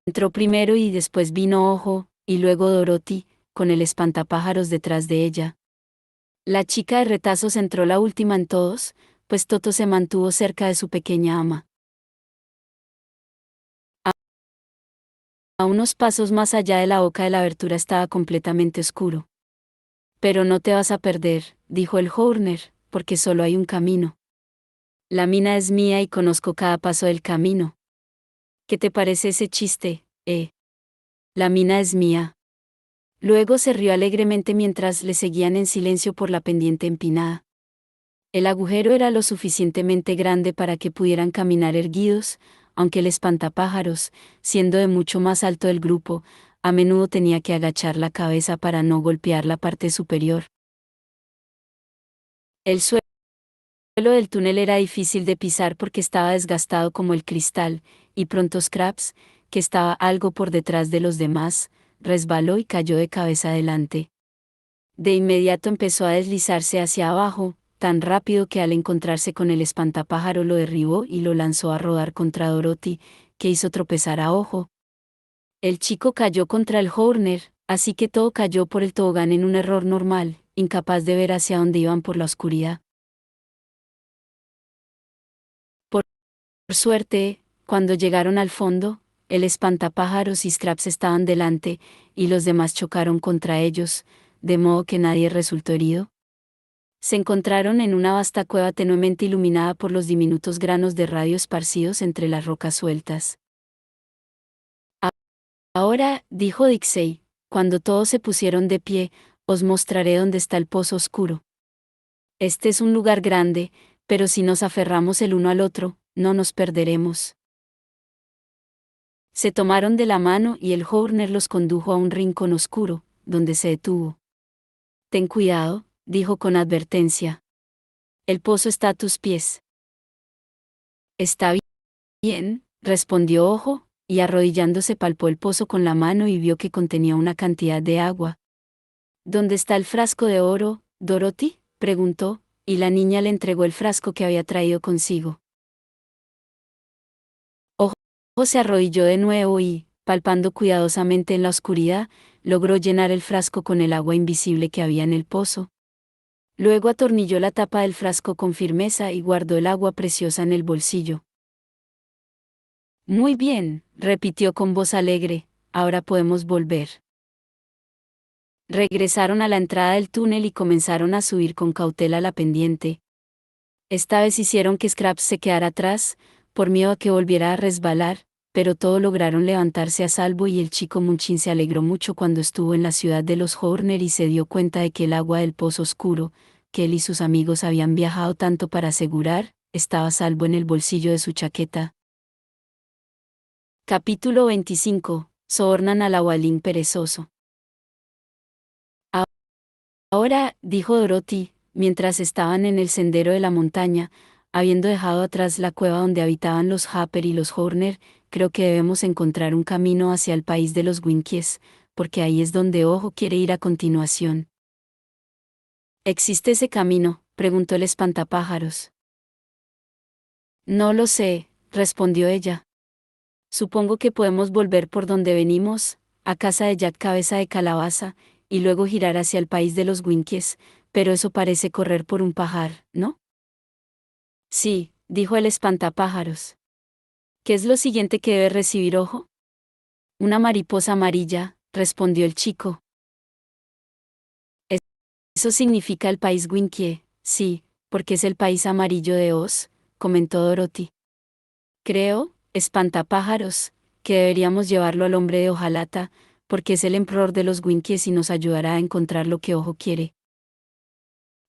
Entró primero y después vino Ojo, y luego Dorothy, con el espantapájaros detrás de ella. La chica de retazos entró la última en todos, pues Toto se mantuvo cerca de su pequeña ama. A unos pasos más allá de la boca de la abertura estaba completamente oscuro. Pero no te vas a perder, dijo el Horner, porque solo hay un camino. La mina es mía y conozco cada paso del camino. ¿Qué te parece ese chiste, La mina es mía. Luego se rió alegremente mientras le seguían en silencio por la pendiente empinada. El agujero era lo suficientemente grande para que pudieran caminar erguidos, aunque el espantapájaros, siendo de mucho más alto del grupo, a menudo tenía que agachar la cabeza para no golpear la parte superior. El suelo del túnel era difícil de pisar porque estaba desgastado como el cristal, y pronto Scraps, que estaba algo por detrás de los demás, resbaló y cayó de cabeza adelante. De inmediato empezó a deslizarse hacia abajo, tan rápido que al encontrarse con el espantapájaro lo derribó y lo lanzó a rodar contra Dorothy, que hizo tropezar a Ojo. El chico cayó contra el Horner, así que todo cayó por el tobogán en un error normal, incapaz de ver hacia dónde iban por la oscuridad. Por suerte, cuando llegaron al fondo, el espantapájaros y Scraps estaban delante, y los demás chocaron contra ellos, de modo que nadie resultó herido. Se encontraron en una vasta cueva tenuemente iluminada por los diminutos granos de radio esparcidos entre las rocas sueltas. Ahora, dijo Dixey, cuando todos se pusieron de pie, os mostraré dónde está el pozo oscuro. Este es un lugar grande, pero si nos aferramos el uno al otro, no nos perderemos. Se tomaron de la mano y el Horner los condujo a un rincón oscuro, donde se detuvo. Ten cuidado, dijo con advertencia. El pozo está a tus pies. Está bien, respondió Ojo, y arrodillándose palpó el pozo con la mano y vio que contenía una cantidad de agua. ¿Dónde está el frasco de oro, Dorothy?, preguntó, y la niña le entregó el frasco que había traído consigo. Ojo se arrodilló de nuevo y, palpando cuidadosamente en la oscuridad, logró llenar el frasco con el agua invisible que había en el pozo. Luego atornilló la tapa del frasco con firmeza y guardó el agua preciosa en el bolsillo. Muy bien, repitió con voz alegre, ahora podemos volver. Regresaron a la entrada del túnel y comenzaron a subir con cautela la pendiente. Esta vez hicieron que Scraps se quedara atrás, por miedo a que volviera a resbalar, pero todos lograron levantarse a salvo y el chico Munchin se alegró mucho cuando estuvo en la ciudad de los Horner y se dio cuenta de que el agua del pozo oscuro, que él y sus amigos habían viajado tanto para asegurar, estaba a salvo en el bolsillo de su chaqueta. Capítulo 25. Sobornan al Awalín perezoso. Ahora, dijo Dorothy, mientras estaban en el sendero de la montaña, habiendo dejado atrás la cueva donde habitaban los Happer y los Horner, creo que debemos encontrar un camino hacia el país de los Winkies, porque ahí es donde Ojo quiere ir a continuación. ¿Existe ese camino?, preguntó el espantapájaros. No lo sé, respondió ella. Supongo que podemos volver por donde venimos, a casa de Jack Cabeza de Calabaza, y luego girar hacia el país de los Winkies, pero eso parece correr por un pajar, ¿no? Sí, dijo el espantapájaros. ¿Qué es lo siguiente que debe recibir Ojo? Una mariposa amarilla, respondió el chico. Eso significa el país Winkie, sí, porque es el país amarillo de Oz, comentó Dorothy. Creo, espantapájaros, que deberíamos llevarlo al hombre de hojalata, porque es el emperador de los Winkies y nos ayudará a encontrar lo que Ojo quiere.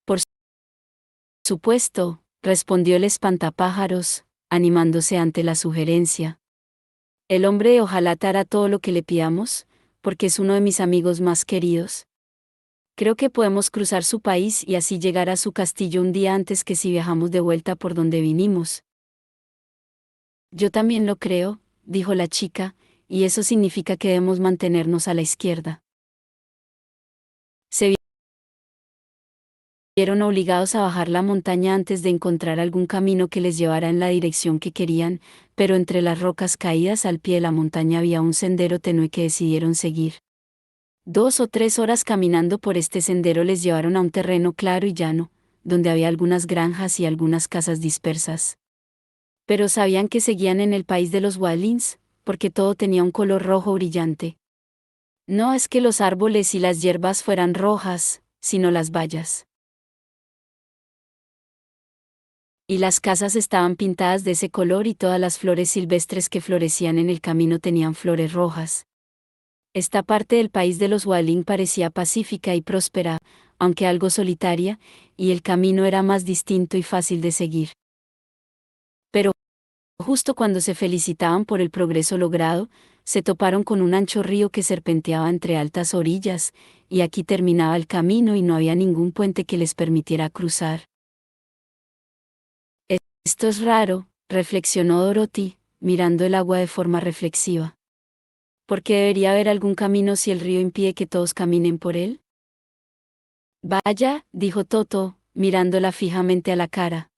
Por supuesto, respondió el espantapájaros, animándose ante la sugerencia. El hombre de hojalata hará todo lo que le pidamos, porque es uno de mis amigos más queridos. Creo que podemos cruzar su país y así llegar a su castillo un día antes que si viajamos de vuelta por donde vinimos. Yo también lo creo, dijo la chica, y eso significa que debemos mantenernos a la izquierda. Se vieron obligados a bajar la montaña antes de encontrar algún camino que les llevara en la dirección que querían, pero entre las rocas caídas al pie de la montaña había un sendero tenue que decidieron seguir. 2 o 3 horas caminando por este sendero les llevaron a un terreno claro y llano, donde había algunas granjas y algunas casas dispersas. Pero sabían que seguían en el país de los Walins, porque todo tenía un color rojo brillante. No es que los árboles y las hierbas fueran rojas, sino las bayas. Y las casas estaban pintadas de ese color y todas las flores silvestres que florecían en el camino tenían flores rojas. Esta parte del país de los Walin parecía pacífica y próspera, aunque algo solitaria, y el camino era más distinto y fácil de seguir. Pero, justo cuando se felicitaban por el progreso logrado, se toparon con un ancho río que serpenteaba entre altas orillas, y aquí terminaba el camino y no había ningún puente que les permitiera cruzar. Esto es raro, reflexionó Dorothy, mirando el agua de forma reflexiva. ¿Por qué debería haber algún camino si el río impide que todos caminen por él? Vaya, dijo Toto, mirándola fijamente a la cara.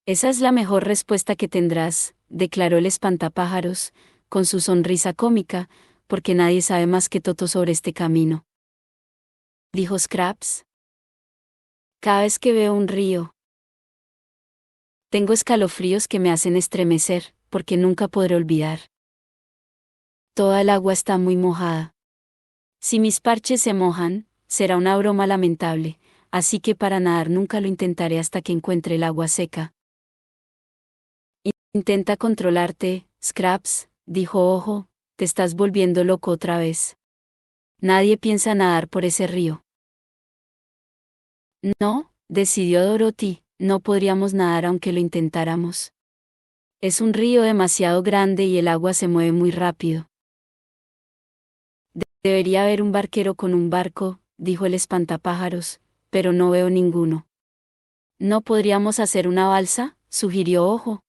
Esa es la mejor respuesta que tendrás, declaró el espantapájaros, con su sonrisa cómica, porque nadie sabe más que Toto sobre este camino. Dijo Scraps. Cada vez que veo un río, tengo escalofríos que me hacen estremecer, porque nunca podré olvidar. Toda el agua está muy mojada. Si mis parches se mojan, será una broma lamentable, así que para nadar nunca lo intentaré hasta que encuentre el agua seca. Intenta controlarte, Scraps, dijo Ojo, te estás volviendo loco otra vez. Nadie piensa nadar por ese río. No, decidió Dorothy, no podríamos nadar aunque lo intentáramos. Es un río demasiado grande y el agua se mueve muy rápido. Debería haber un barquero con un barco, dijo el espantapájaros, pero no veo ninguno. ¿No podríamos hacer una balsa?, sugirió Ojo.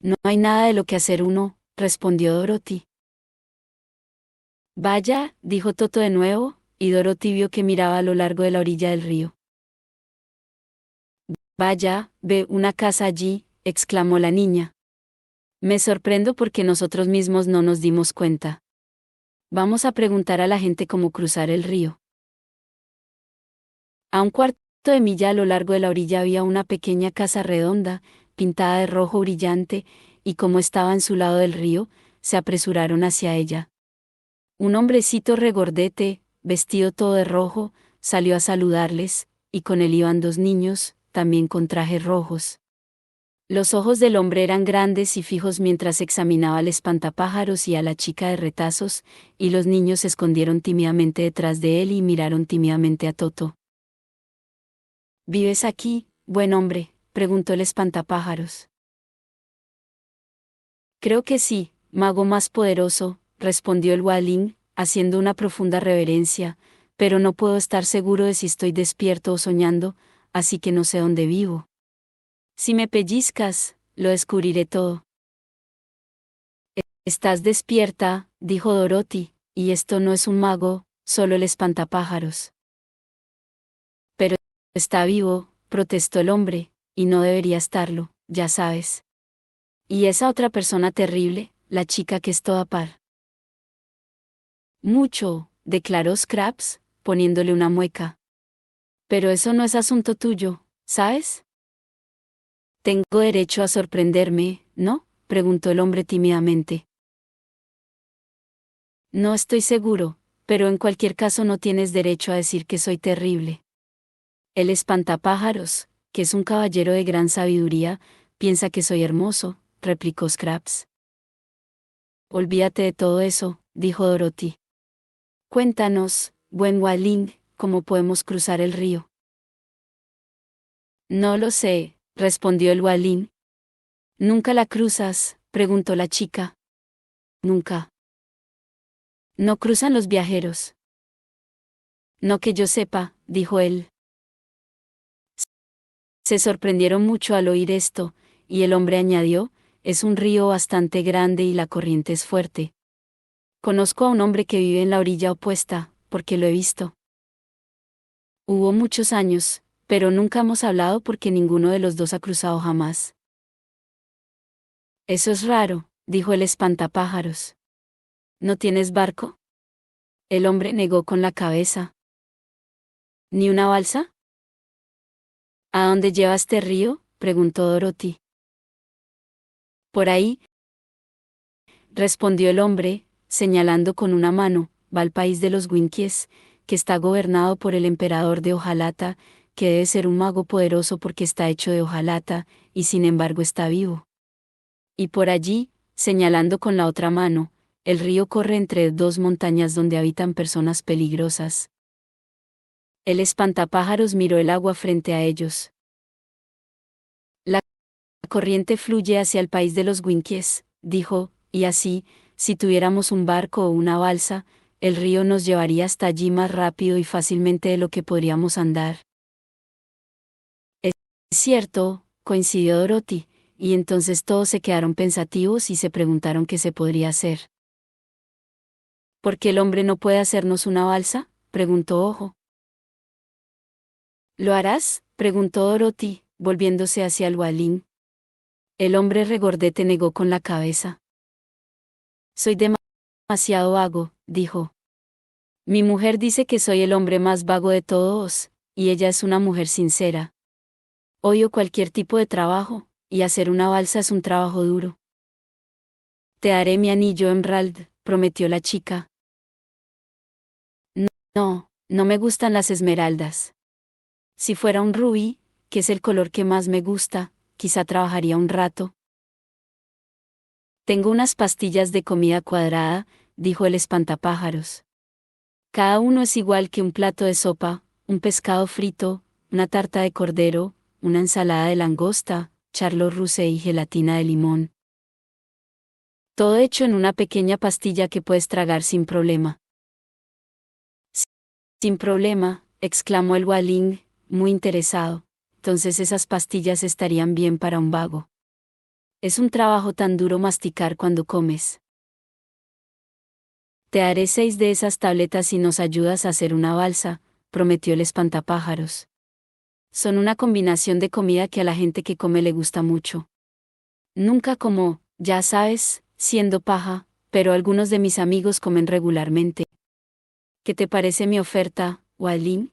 No hay nada de lo que hacer uno, respondió Dorothy. Vaya, dijo Toto de nuevo, y Dorothy vio que miraba a lo largo de la orilla del río. Vaya, ve una casa allí, exclamó la niña. Me sorprendo porque nosotros mismos no nos dimos cuenta. Vamos a preguntar a la gente cómo cruzar el río. A un cuarto de milla a lo largo de la orilla había una pequeña casa redonda, pintada de rojo brillante, y como estaba en su lado del río, se apresuraron hacia ella. Un hombrecito regordete, vestido todo de rojo, salió a saludarles, y con él iban dos niños, también con trajes rojos. Los ojos del hombre eran grandes y fijos mientras examinaba al espantapájaros y a la chica de retazos, y los niños se escondieron tímidamente detrás de él y miraron tímidamente a Toto. ¿Vives aquí, buen hombre?, preguntó el espantapájaros. Creo que sí, mago más poderoso, respondió el Walín, haciendo una profunda reverencia, pero no puedo estar seguro de si estoy despierto o soñando, así que no sé dónde vivo. Si me pellizcas, lo descubriré todo. Estás despierta, dijo Dorothy, y esto no es un mago, solo el espantapájaros. Pero está vivo, protestó el hombre, y no debería estarlo, ya sabes. Y esa otra persona terrible, la chica que es toda par. Mucho, declaró Scraps, poniéndole una mueca. Pero eso no es asunto tuyo, ¿sabes? Tengo derecho a sorprenderme, ¿no?, preguntó el hombre tímidamente. No estoy seguro, pero en cualquier caso no tienes derecho a decir que soy terrible. El espantapájaros, que es un caballero de gran sabiduría, piensa que soy hermoso, replicó Scraps. Olvídate de todo eso, dijo Dorothy. Cuéntanos, buen Walín, ¿cómo podemos cruzar el río? No lo sé, respondió el Walín. ¿Nunca la cruzas?, preguntó la chica. Nunca. ¿No cruzan los viajeros? No que yo sepa, dijo él. Se sorprendieron mucho al oír esto, y el hombre añadió, es un río bastante grande y la corriente es fuerte. Conozco a un hombre que vive en la orilla opuesta, porque lo he visto. Hubo muchos años, pero nunca hemos hablado porque ninguno de los dos ha cruzado jamás. Eso es raro, dijo el espantapájaros. ¿No tienes barco? El hombre negó con la cabeza. ¿Ni una balsa? ¿A dónde lleva este río?, preguntó Dorothy. Por ahí, respondió el hombre, señalando con una mano, va al país de los Winkies, que está gobernado por el emperador de Hojalata, que debe ser un mago poderoso porque está hecho de hojalata, y sin embargo está vivo. Y por allí, señalando con la otra mano, el río corre entre dos montañas donde habitan personas peligrosas. El espantapájaros miró el agua frente a ellos. La corriente fluye hacia el país de los Winkies, dijo, y así, si tuviéramos un barco o una balsa, el río nos llevaría hasta allí más rápido y fácilmente de lo que podríamos andar. Es cierto, coincidió Dorothy, y entonces todos se quedaron pensativos y se preguntaron qué se podría hacer. ¿Por qué el hombre no puede hacernos una balsa?, preguntó Ojo. ¿Lo harás?, preguntó Dorothy, volviéndose hacia el Walín. El hombre regordete negó con la cabeza. Soy demasiado vago, dijo. Mi mujer dice que soy el hombre más vago de todos, y ella es una mujer sincera. Odio cualquier tipo de trabajo, y hacer una balsa es un trabajo duro. Te daré mi anillo emerald, prometió la chica. No, no me gustan las esmeraldas. Si fuera un rubí, que es el color que más me gusta, quizá trabajaría un rato. Tengo unas pastillas de comida cuadrada, dijo el espantapájaros. Cada uno es igual que un plato de sopa, un pescado frito, una tarta de cordero, una ensalada de langosta, charlotte russe y gelatina de limón. Todo hecho en una pequeña pastilla que puedes tragar sin problema. Sin problema, exclamó el Walling, muy interesado. Entonces esas pastillas estarían bien para un vago. Es un trabajo tan duro masticar cuando comes. Te haré 6 de esas tabletas si nos ayudas a hacer una balsa, prometió el espantapájaros. Son una combinación de comida que a la gente que come le gusta mucho. Nunca como, ya sabes, siendo paja, pero algunos de mis amigos comen regularmente. ¿Qué te parece mi oferta, Walling?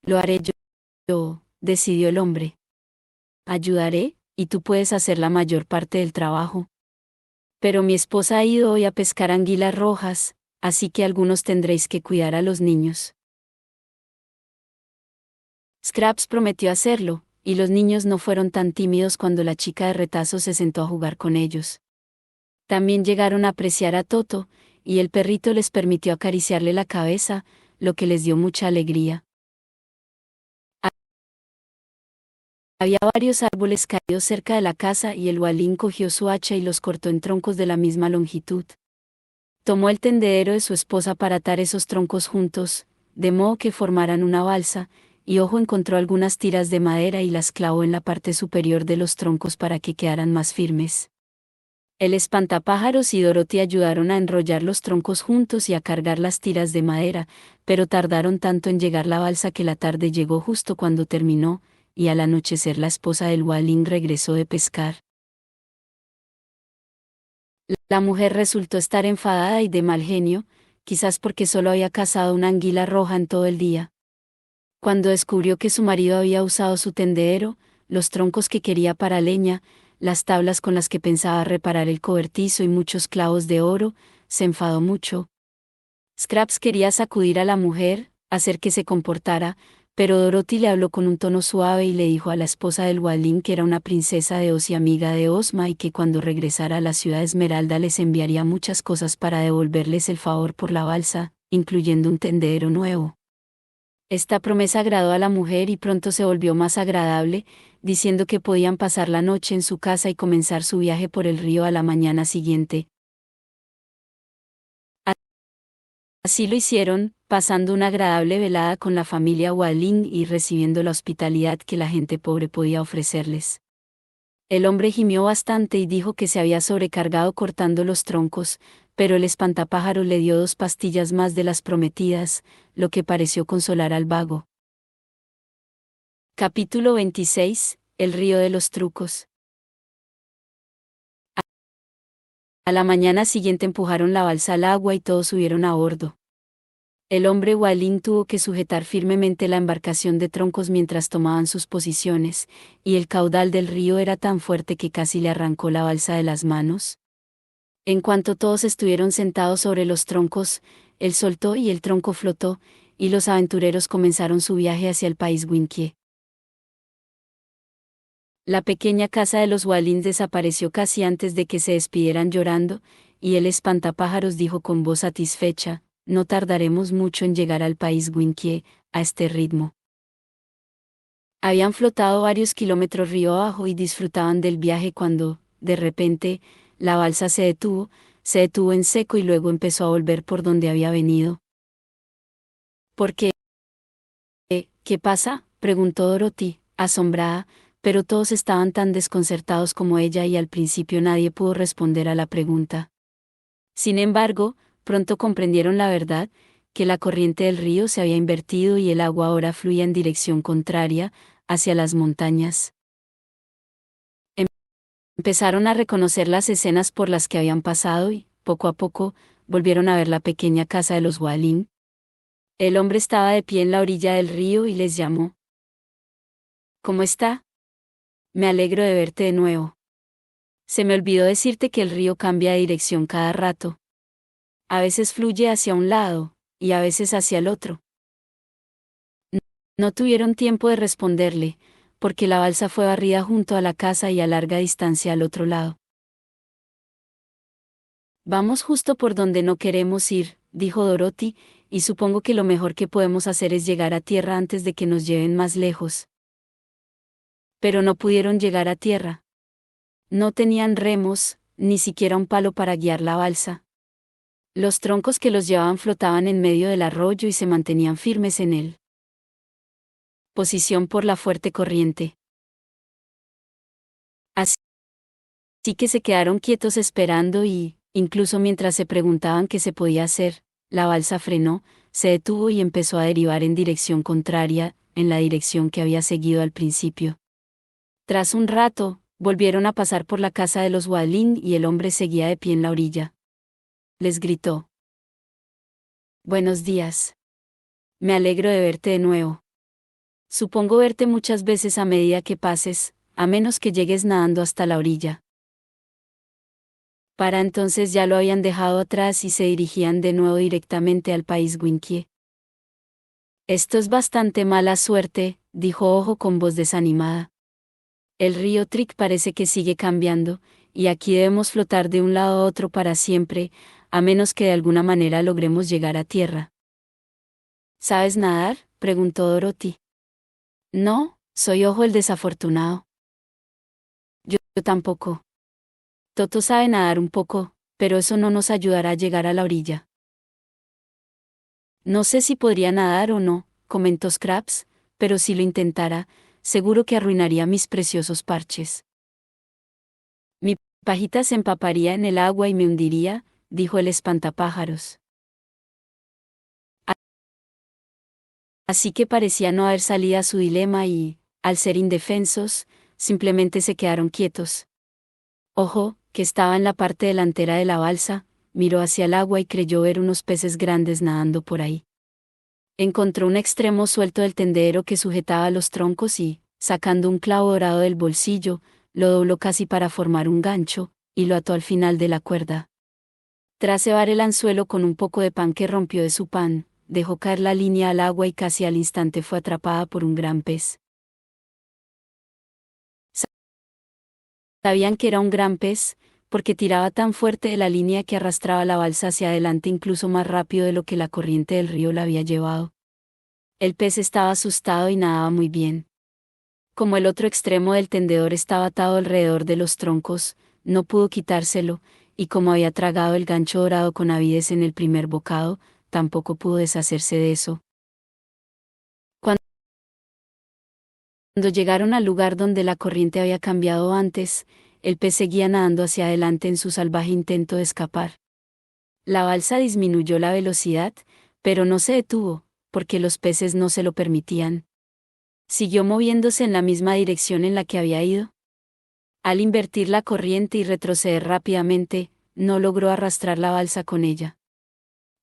Lo haré yo, decidió el hombre. Ayudaré, y tú puedes hacer la mayor parte del trabajo. Pero mi esposa ha ido hoy a pescar anguilas rojas, así que algunos tendréis que cuidar a los niños. Scraps prometió hacerlo, y los niños no fueron tan tímidos cuando la chica de retazo se sentó a jugar con ellos. También llegaron a apreciar a Toto, y el perrito les permitió acariciarle la cabeza, lo que les dio mucha alegría. Había varios árboles caídos cerca de la casa y el Walling cogió su hacha y los cortó en troncos de la misma longitud. Tomó el tendedero de su esposa para atar esos troncos juntos, de modo que formaran una balsa, y Ojo encontró algunas tiras de madera y las clavó en la parte superior de los troncos para que quedaran más firmes. El espantapájaros y Dorothy ayudaron a enrollar los troncos juntos y a cargar las tiras de madera, pero tardaron tanto en llegar la balsa que la tarde llegó justo cuando terminó, y al anochecer la esposa del Walling regresó de pescar. La mujer resultó estar enfadada y de mal genio, quizás porque solo había cazado una anguila roja en todo el día. Cuando descubrió que su marido había usado su tendedero, los troncos que quería para leña, las tablas con las que pensaba reparar el cobertizo y muchos clavos de oro, se enfadó mucho. Scraps quería sacudir a la mujer, hacer que se comportara, pero Dorothy le habló con un tono suave y le dijo a la esposa del Walling que era una princesa de Oz y amiga de Ozma y que cuando regresara a la ciudad Esmeralda les enviaría muchas cosas para devolverles el favor por la balsa, incluyendo un tendedero nuevo. Esta promesa agradó a la mujer y pronto se volvió más agradable, diciendo que podían pasar la noche en su casa y comenzar su viaje por el río a la mañana siguiente. Así lo hicieron, pasando una agradable velada con la familia Walling y recibiendo la hospitalidad que la gente pobre podía ofrecerles. El hombre gimió bastante y dijo que se había sobrecargado cortando los troncos, pero el espantapájaro le dio 2 pastillas más de las prometidas, lo que pareció consolar al vago. Capítulo 26. El río de los trucos. A la mañana siguiente empujaron la balsa al agua y todos subieron a bordo. El hombre Walling tuvo que sujetar firmemente la embarcación de troncos mientras tomaban sus posiciones, y el caudal del río era tan fuerte que casi le arrancó la balsa de las manos. En cuanto todos estuvieron sentados sobre los troncos, él soltó y el tronco flotó, y los aventureros comenzaron su viaje hacia el país Winkie. La pequeña casa de los Wallins desapareció casi antes de que se despidieran llorando, y el espantapájaros dijo con voz satisfecha: no tardaremos mucho en llegar al país Winkie, a este ritmo. Habían flotado varios kilómetros río abajo y disfrutaban del viaje cuando, de repente, la balsa se detuvo en seco y luego empezó a volver por donde había venido. ¿Por qué? ¿Qué pasa?, preguntó Dorothy, asombrada, pero todos estaban tan desconcertados como ella y al principio nadie pudo responder a la pregunta. Sin embargo, pronto comprendieron la verdad, que la corriente del río se había invertido y el agua ahora fluía en dirección contraria, hacia las montañas. Empezaron a reconocer las escenas por las que habían pasado y, poco a poco, volvieron a ver la pequeña casa de los Walling. El hombre estaba de pie en la orilla del río y les llamó. ¿Cómo está? Me alegro de verte de nuevo. Se me olvidó decirte que el río cambia de dirección cada rato. A veces fluye hacia un lado, y a veces hacia el otro. No tuvieron tiempo de responderle, porque la balsa fue barrida junto a la casa y a larga distancia al otro lado. Vamos justo por donde no queremos ir, dijo Dorothy, y supongo que lo mejor que podemos hacer es llegar a tierra antes de que nos lleven más lejos. Pero no pudieron llegar a tierra. No tenían remos, ni siquiera un palo para guiar la balsa. Los troncos que los llevaban flotaban en medio del arroyo y se mantenían firmes en él. Posición por la fuerte corriente. Así que se quedaron quietos esperando y, incluso mientras se preguntaban qué se podía hacer, la balsa frenó, se detuvo y empezó a derivar en dirección contraria, en la dirección que había seguido al principio. Tras un rato, volvieron a pasar por la casa de los Walin y el hombre seguía de pie en la orilla. Les gritó: «Buenos días. Me alegro de verte de nuevo. Supongo verte muchas veces a medida que pases, a menos que llegues nadando hasta la orilla». Para entonces ya lo habían dejado atrás y se dirigían de nuevo directamente al país Winkie. «Esto es bastante mala suerte», dijo Ojo con voz desanimada. «El río Trick parece que sigue cambiando, y aquí debemos flotar de un lado a otro para siempre, a menos que de alguna manera logremos llegar a tierra». «¿Sabes nadar?», preguntó Dorothy. «No, soy Ojo el desafortunado». Yo tampoco. Toto sabe nadar un poco, pero eso no nos ayudará a llegar a la orilla. «No sé si podría nadar o no», comentó Scraps, «pero si lo intentara, seguro que arruinaría mis preciosos parches». «Mi pajita se empaparía en el agua y me hundiría», dijo el espantapájaros. Así que parecía no haber salida a su dilema y, al ser indefensos, simplemente se quedaron quietos. Ojo, que estaba en la parte delantera de la balsa, miró hacia el agua y creyó ver unos peces grandes nadando por ahí. Encontró un extremo suelto del tendedero que sujetaba los troncos y, sacando un clavo dorado del bolsillo, lo dobló casi para formar un gancho, y lo ató al final de la cuerda. Tras cebar el anzuelo con un poco de pan que rompió de su pan, dejó caer la línea al agua y casi al instante fue atrapada por un gran pez. Sabían que era un gran pez, porque tiraba tan fuerte de la línea que arrastraba la balsa hacia adelante incluso más rápido de lo que la corriente del río la había llevado. El pez estaba asustado y nadaba muy bien. Como el otro extremo del tendedor estaba atado alrededor de los troncos, no pudo quitárselo, y como había tragado el gancho dorado con avidez en el primer bocado, tampoco pudo deshacerse de eso. Cuando llegaron al lugar donde la corriente había cambiado antes, el pez seguía nadando hacia adelante en su salvaje intento de escapar. La balsa disminuyó la velocidad, pero no se detuvo, porque los peces no se lo permitían. Siguió moviéndose en la misma dirección en la que había ido. Al invertir la corriente y retroceder rápidamente, no logró arrastrar la balsa con ella.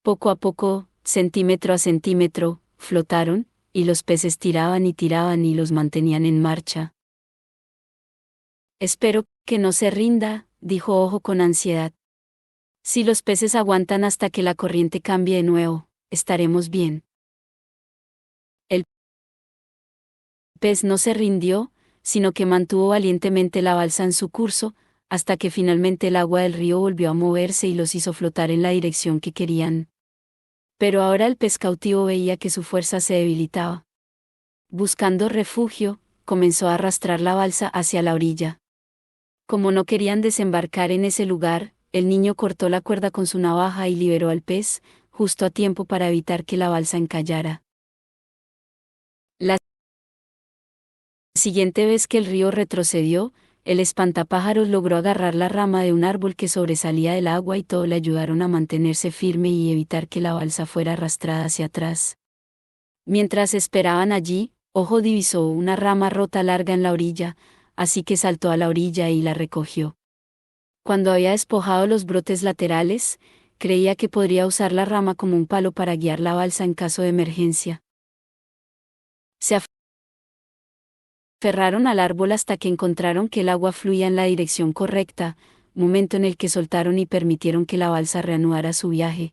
Poco a poco, centímetro a centímetro, flotaron, y los peces tiraban y los mantenían en marcha. «Espero que no se rinda», dijo Ojo con ansiedad. «Si los peces aguantan hasta que la corriente cambie de nuevo, estaremos bien». El pez no se rindió, sino que mantuvo valientemente la balsa en su curso, hasta que finalmente el agua del río volvió a moverse y los hizo flotar en la dirección que querían. Pero ahora el pez cautivo veía que su fuerza se debilitaba. Buscando refugio, comenzó a arrastrar la balsa hacia la orilla. Como no querían desembarcar en ese lugar, el niño cortó la cuerda con su navaja y liberó al pez, justo a tiempo para evitar que la balsa encallara. La siguiente vez que el río retrocedió, el espantapájaros logró agarrar la rama de un árbol que sobresalía del agua y todo le ayudaron a mantenerse firme y evitar que la balsa fuera arrastrada hacia atrás. Mientras esperaban allí, Ojo divisó una rama rota larga en la orilla, así que saltó a la orilla y la recogió. Cuando había despojado los brotes laterales, creía que podría usar la rama como un palo para guiar la balsa en caso de emergencia. Se aferraron al árbol hasta que encontraron que el agua fluía en la dirección correcta, momento en el que soltaron y permitieron que la balsa reanudara su viaje.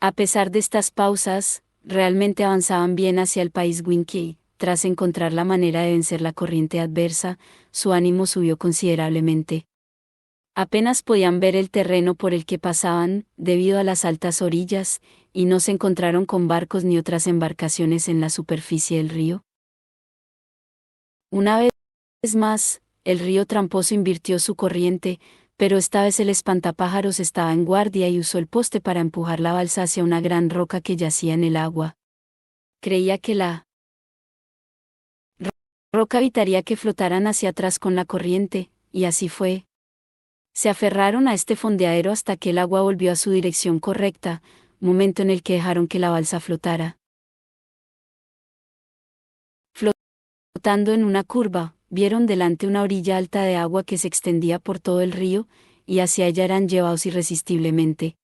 A pesar de estas pausas, realmente avanzaban bien hacia el país Winkie. Tras encontrar la manera de vencer la corriente adversa, su ánimo subió considerablemente. Apenas podían ver el terreno por el que pasaban, debido a las altas orillas, y no se encontraron con barcos ni otras embarcaciones en la superficie del río. Una vez más, el río tramposo invirtió su corriente, pero esta vez el espantapájaros estaba en guardia y usó el poste para empujar la balsa hacia una gran roca que yacía en el agua. Creía que la roca evitaría que flotaran hacia atrás con la corriente, y así fue. Se aferraron a este fondeadero hasta que el agua volvió a su dirección correcta, momento en el que dejaron que la balsa flotara. Flotando en una curva, vieron delante una orilla alta de agua que se extendía por todo el río, y hacia ella eran llevados irresistiblemente.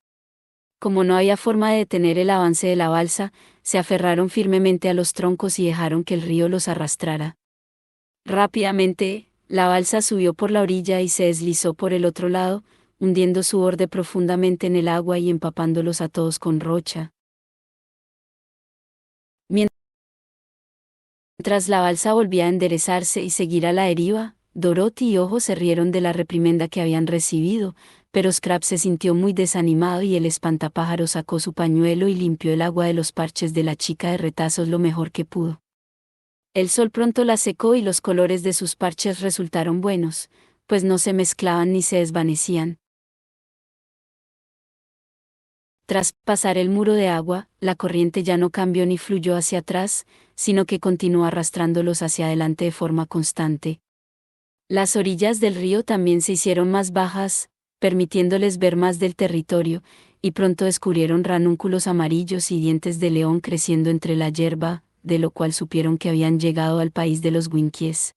Como no había forma de detener el avance de la balsa, se aferraron firmemente a los troncos y dejaron que el río los arrastrara. Rápidamente, la balsa subió por la orilla y se deslizó por el otro lado, hundiendo su borde profundamente en el agua y empapándolos a todos con rocha. Mientras la balsa volvía a enderezarse y seguir a la deriva, Dorothy y Ojo se rieron de la reprimenda que habían recibido, pero Scraps se sintió muy desanimado y el espantapájaros sacó su pañuelo y limpió el agua de los parches de la chica de retazos lo mejor que pudo. El sol pronto la secó y los colores de sus parches resultaron buenos, pues no se mezclaban ni se desvanecían. Tras pasar el muro de agua, la corriente ya no cambió ni fluyó hacia atrás, sino que continuó arrastrándolos hacia adelante de forma constante. Las orillas del río también se hicieron más bajas, permitiéndoles ver más del territorio, y pronto descubrieron ranúnculos amarillos y dientes de león creciendo entre la hierba, de lo cual supieron que habían llegado al país de los Winkies.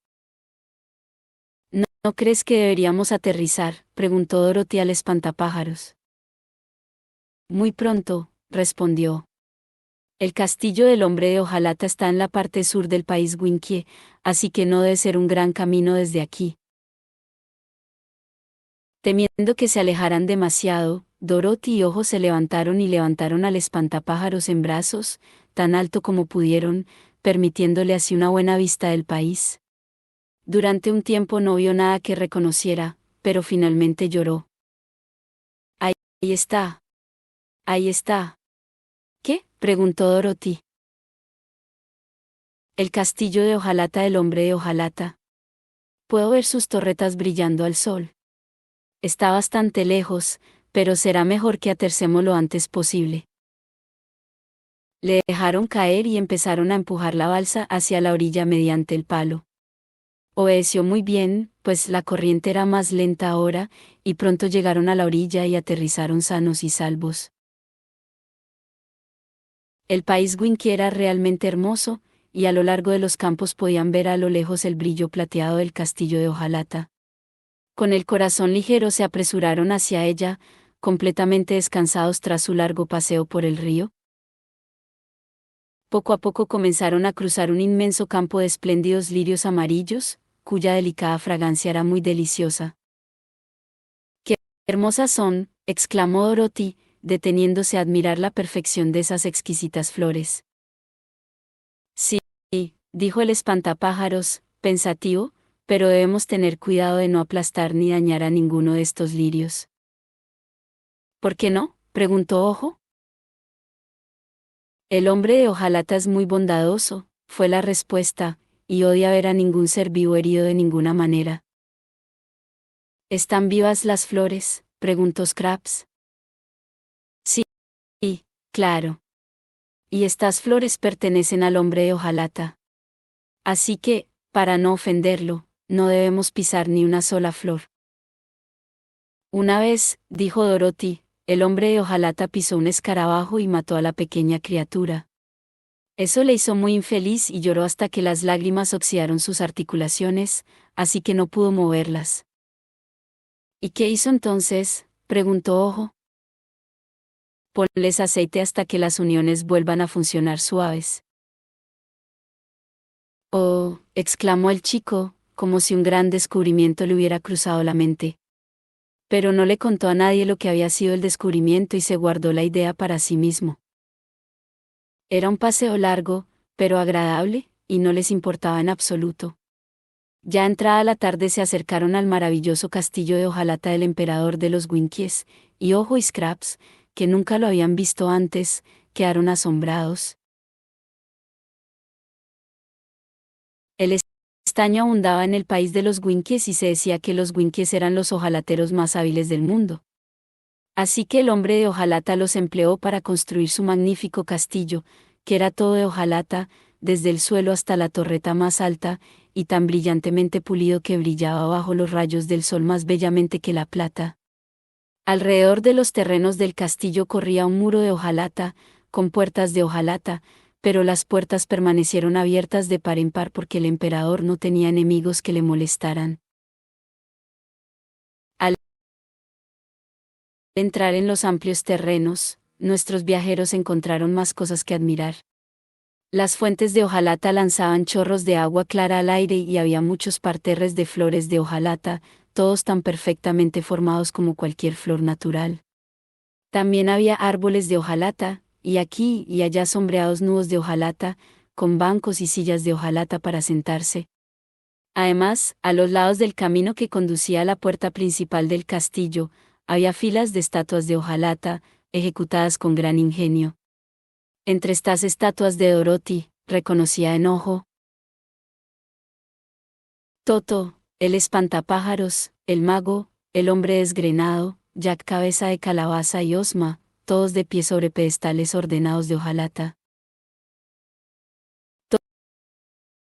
¿No crees que deberíamos aterrizar?, preguntó Dorothy al espantapájaros. Muy pronto, respondió. El castillo del hombre de hojalata está en la parte sur del país Winkie, así que no debe ser un gran camino desde aquí. Temiendo que se alejaran demasiado, Dorothy y Ojo se levantaron y levantaron al espantapájaros en brazos, tan alto como pudieron, permitiéndole así una buena vista del país. Durante un tiempo no vio nada que reconociera, pero finalmente lloró. Ahí está. Ahí está. ¿Qué?, preguntó Dorothy. El castillo de hojalata del hombre de hojalata. Puedo ver sus torretas brillando al sol. Está bastante lejos, pero será mejor que atercemos lo antes posible. Le dejaron caer y empezaron a empujar la balsa hacia la orilla mediante el palo. Obedeció muy bien, pues la corriente era más lenta ahora, y pronto llegaron a la orilla y aterrizaron sanos y salvos. El país Winkie era realmente hermoso, y a lo largo de los campos podían ver a lo lejos el brillo plateado del castillo de hojalata. Con el corazón ligero se apresuraron hacia ella, completamente descansados tras su largo paseo por el río. Poco a poco comenzaron a cruzar un inmenso campo de espléndidos lirios amarillos, cuya delicada fragancia era muy deliciosa. ¡Qué hermosas son!, exclamó Dorothy, deteniéndose a admirar la perfección de esas exquisitas flores. Sí, dijo el espantapájaros, pensativo, pero debemos tener cuidado de no aplastar ni dañar a ninguno de estos lirios. ¿Por qué no?, preguntó Ojo. El hombre de hojalata es muy bondadoso, fue la respuesta, y odia ver a ningún ser vivo herido de ninguna manera. ¿Están vivas las flores?, preguntó Scraps. Sí, claro. Y estas flores pertenecen al hombre de hojalata. Así que, para no ofenderlo, no debemos pisar ni una sola flor. Una vez, dijo Dorothy, el hombre de hojalata pisó un escarabajo y mató a la pequeña criatura. Eso le hizo muy infeliz y lloró hasta que las lágrimas oxidaron sus articulaciones, así que no pudo moverlas. ¿Y qué hizo entonces?, preguntó Ojo. Ponles aceite hasta que las uniones vuelvan a funcionar suaves. Oh, exclamó el chico, como si un gran descubrimiento le hubiera cruzado la mente. Pero no le contó a nadie lo que había sido el descubrimiento y se guardó la idea para sí mismo. Era un paseo largo, pero agradable, y no les importaba en absoluto. Ya entrada la tarde se acercaron al maravilloso castillo de hojalata del emperador de los Winkies, y Ojo y Scraps, que nunca lo habían visto antes, quedaron asombrados. El estaño abundaba en el país de los Winkies y se decía que los Winkies eran los hojalateros más hábiles del mundo. Así que el hombre de hojalata los empleó para construir su magnífico castillo, que era todo de hojalata, desde el suelo hasta la torreta más alta, y tan brillantemente pulido que brillaba bajo los rayos del sol más bellamente que la plata. Alrededor de los terrenos del castillo corría un muro de hojalata, con puertas de hojalata, pero las puertas permanecieron abiertas de par en par porque el emperador no tenía enemigos que le molestaran. Al entrar en los amplios terrenos, nuestros viajeros encontraron más cosas que admirar. Las fuentes de hojalata lanzaban chorros de agua clara al aire y había muchos parterres de flores de hojalata, todos tan perfectamente formados como cualquier flor natural. También había árboles de hojalata, y aquí y allá sombreados nudos de hojalata, con bancos y sillas de hojalata para sentarse. Además, a los lados del camino que conducía a la puerta principal del castillo, había filas de estatuas de hojalata, ejecutadas con gran ingenio. Entre estas estatuas de Dorothy, reconocía enojo, Toto, el espantapájaros, el mago, el hombre desgrenado, Jack cabeza de calabaza y Ozma, todos de pie sobre pedestales ordenados de hojalata.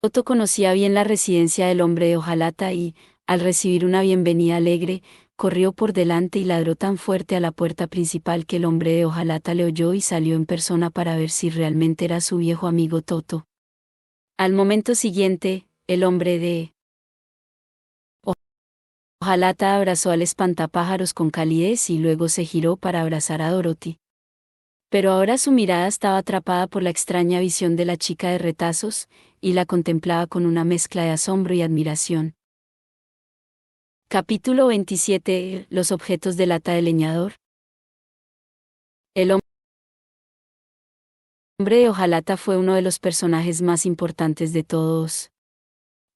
Toto conocía bien la residencia del hombre de hojalata y, al recibir una bienvenida alegre, corrió por delante y ladró tan fuerte a la puerta principal que el hombre de hojalata le oyó y salió en persona para ver si realmente era su viejo amigo Toto. Al momento siguiente, el hombre de hojalata abrazó al espantapájaros con calidez y luego se giró para abrazar a Dorothy. Pero ahora su mirada estaba atrapada por la extraña visión de la chica de retazos, y la contemplaba con una mezcla de asombro y admiración. Capítulo 27. Los objetos de lata del leñador. El hombre de hojalata fue uno de los personajes más importantes de todos.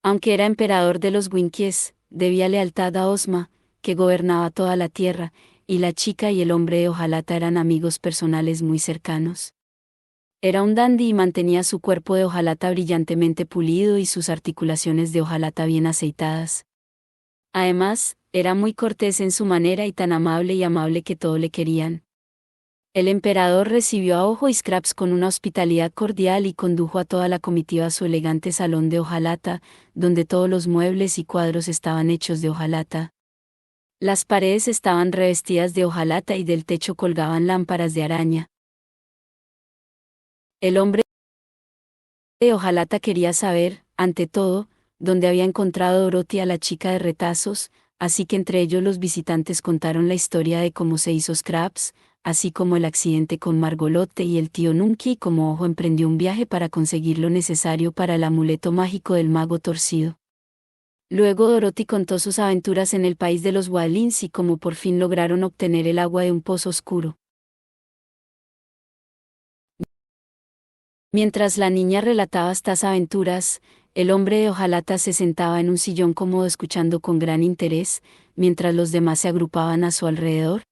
Aunque era emperador de los Winkies, debía lealtad a Ozma, que gobernaba toda la tierra, y la chica y el hombre de hojalata eran amigos personales muy cercanos. Era un dandy y mantenía su cuerpo de hojalata brillantemente pulido y sus articulaciones de hojalata bien aceitadas. Además, era muy cortés en su manera y tan amable que todo le querían. El emperador recibió a Ojo y Scraps con una hospitalidad cordial y condujo a toda la comitiva a su elegante salón de hojalata, donde todos los muebles y cuadros estaban hechos de hojalata. Las paredes estaban revestidas de hojalata y del techo colgaban lámparas de araña. El hombre de hojalata quería saber, ante todo, dónde había encontrado Dorothy a la chica de retazos, así que entre ellos los visitantes contaron la historia de cómo se hizo Scraps, así como el accidente con Margolotte y el tío Nunky y cómo Ojo emprendió un viaje para conseguir lo necesario para el amuleto mágico del mago torcido. Luego Dorothy contó sus aventuras en el país de los Walins y cómo por fin lograron obtener el agua de un pozo oscuro. Mientras la niña relataba estas aventuras, el hombre de hojalata se sentaba en un sillón cómodo escuchando con gran interés, mientras los demás se agrupaban a su alrededor.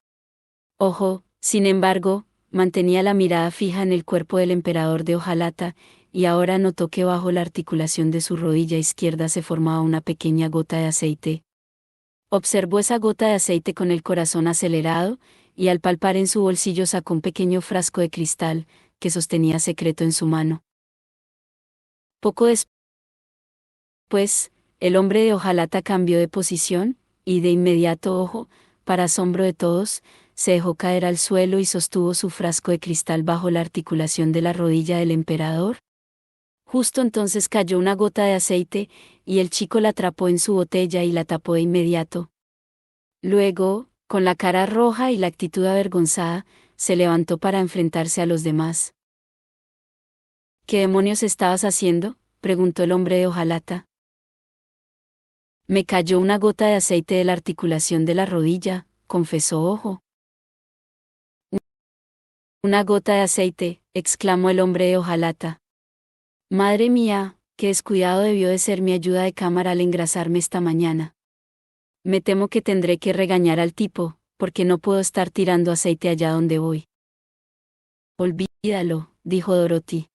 Ojo, sin embargo, mantenía la mirada fija en el cuerpo del emperador de hojalata, y ahora notó que bajo la articulación de su rodilla izquierda se formaba una pequeña gota de aceite. Observó esa gota de aceite con el corazón acelerado, y al palpar en su bolsillo sacó un pequeño frasco de cristal, que sostenía secreto en su mano. Poco después, el hombre de hojalata cambió de posición, y de inmediato Ojo, para asombro de todos, se dejó caer al suelo y sostuvo su frasco de cristal bajo la articulación de la rodilla del emperador. Justo entonces cayó una gota de aceite, y el chico la atrapó en su botella y la tapó de inmediato. Luego, con la cara roja y la actitud avergonzada, se levantó para enfrentarse a los demás. ¿Qué demonios estabas haciendo?, preguntó el hombre de hojalata. Me cayó una gota de aceite de la articulación de la rodilla, confesó Ojo. Una gota de aceite, exclamó el hombre de hojalata. Madre mía, Qué descuidado debió de ser mi ayuda de cámara al engrasarme esta mañana. Me temo que tendré que regañar al tipo, porque no puedo estar tirando aceite allá donde voy. Olvídalo, dijo Dorothy.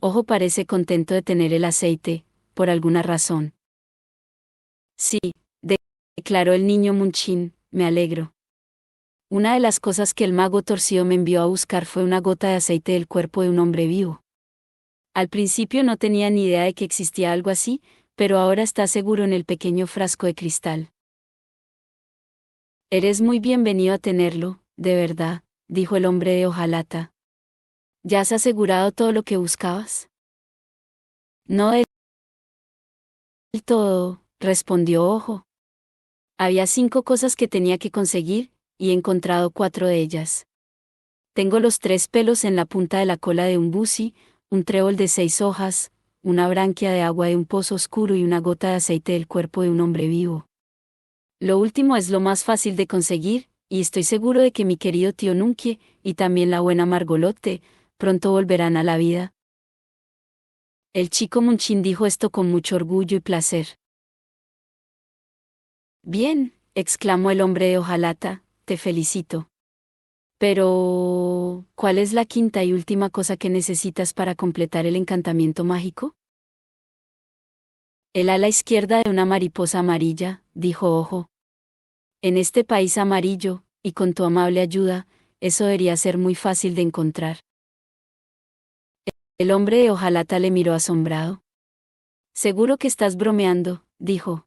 Ojo parece contento de tener el aceite, por alguna razón. Sí, declaró el niño Munchin, me alegro. Una de las cosas que el mago torcido me envió a buscar fue una gota de aceite del cuerpo de un hombre vivo. Al principio no tenía ni idea de que existía algo así, pero ahora está seguro en el pequeño frasco de cristal. Eres muy bienvenido a tenerlo, de verdad, dijo el hombre de hojalata. ¿Ya has asegurado todo lo que buscabas? No del todo, respondió Ojo. Había 5 cosas que tenía que conseguir, y he encontrado 4 de ellas. Tengo los 3 pelos en la punta de la cola de un buzi, un trébol de 6 hojas, una branquia de agua de un pozo oscuro y una gota de aceite del cuerpo de un hombre vivo. Lo último es lo más fácil de conseguir, y estoy seguro de que mi querido tío Nunkie, y también la buena Margolotte, pronto volverán a la vida. El chico Munchin dijo esto con mucho orgullo y placer. Bien, exclamó el hombre de hojalata, te felicito. Pero, ¿cuál es la quinta y última cosa que necesitas para completar el encantamiento mágico? El ala izquierda de una mariposa amarilla, dijo Ojo. En este país amarillo, y con tu amable ayuda, eso debería ser muy fácil de encontrar. El hombre de hojalata le miró asombrado. Seguro que estás bromeando, dijo.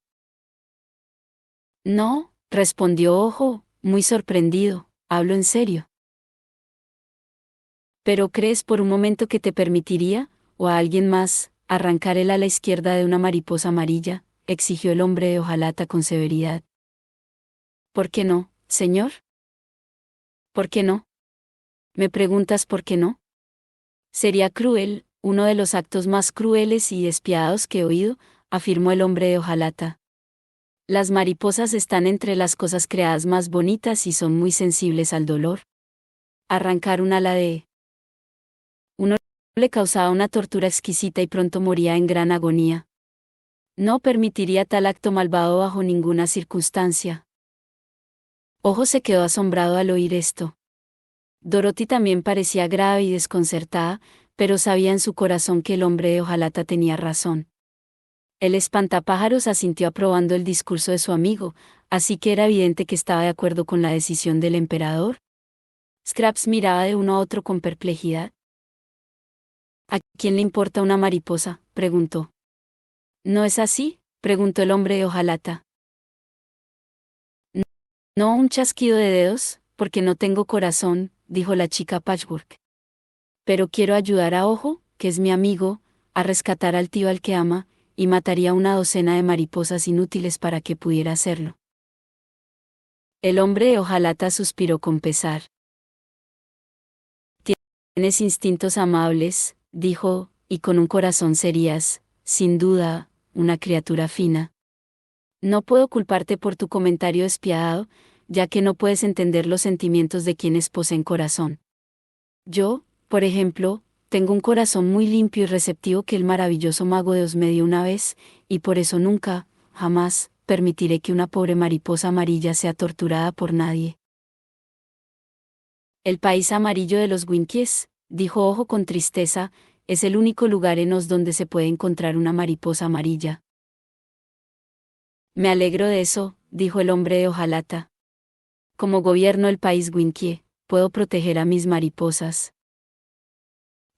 No, respondió Ojo, muy sorprendido, hablo en serio. ¿Pero crees por un momento que te permitiría, o a alguien más, arrancar el ala izquierda de una mariposa amarilla? Exigió el hombre de hojalata con severidad. ¿Por qué no, señor? ¿Por qué no? ¿Me preguntas por qué no? Sería cruel, uno de los actos más crueles y despiadados que he oído, afirmó el hombre de hojalata. Las mariposas están entre las cosas creadas más bonitas y son muy sensibles al dolor. Arrancar un ala de uno le causaba una tortura exquisita y pronto moría en gran agonía. No permitiría tal acto malvado bajo ninguna circunstancia. Ojo se quedó asombrado al oír esto. Dorothy también parecía grave y desconcertada, pero sabía en su corazón que el hombre de hojalata tenía razón. El espantapájaros asintió aprobando el discurso de su amigo, así que era evidente que estaba de acuerdo con la decisión del emperador. Scraps miraba de uno a otro con perplejidad. ¿A quién le importa una mariposa?, preguntó. ¿No es así?, preguntó el hombre de hojalata. No un chasquido de dedos, porque no tengo corazón, dijo la chica Patchwork. Pero quiero ayudar a Ojo, que es mi amigo, a rescatar al tío al que ama, y mataría una docena de mariposas inútiles para que pudiera hacerlo. El hombre de hojalata suspiró con pesar. Tienes instintos amables, dijo, y con un corazón serías, sin duda, una criatura fina. No puedo culparte por tu comentario despiadado, ya que no puedes entender los sentimientos de quienes poseen corazón. Yo, por ejemplo, tengo un corazón muy limpio y receptivo que el maravilloso mago de Oz me dio una vez, y por eso nunca, jamás, permitiré que una pobre mariposa amarilla sea torturada por nadie. El país amarillo de los Winkies, dijo Ojo con tristeza, es el único lugar en Oz donde se puede encontrar una mariposa amarilla. Me alegro de eso, dijo el hombre de hojalata. Como gobierno el país Winkie, puedo proteger a mis mariposas.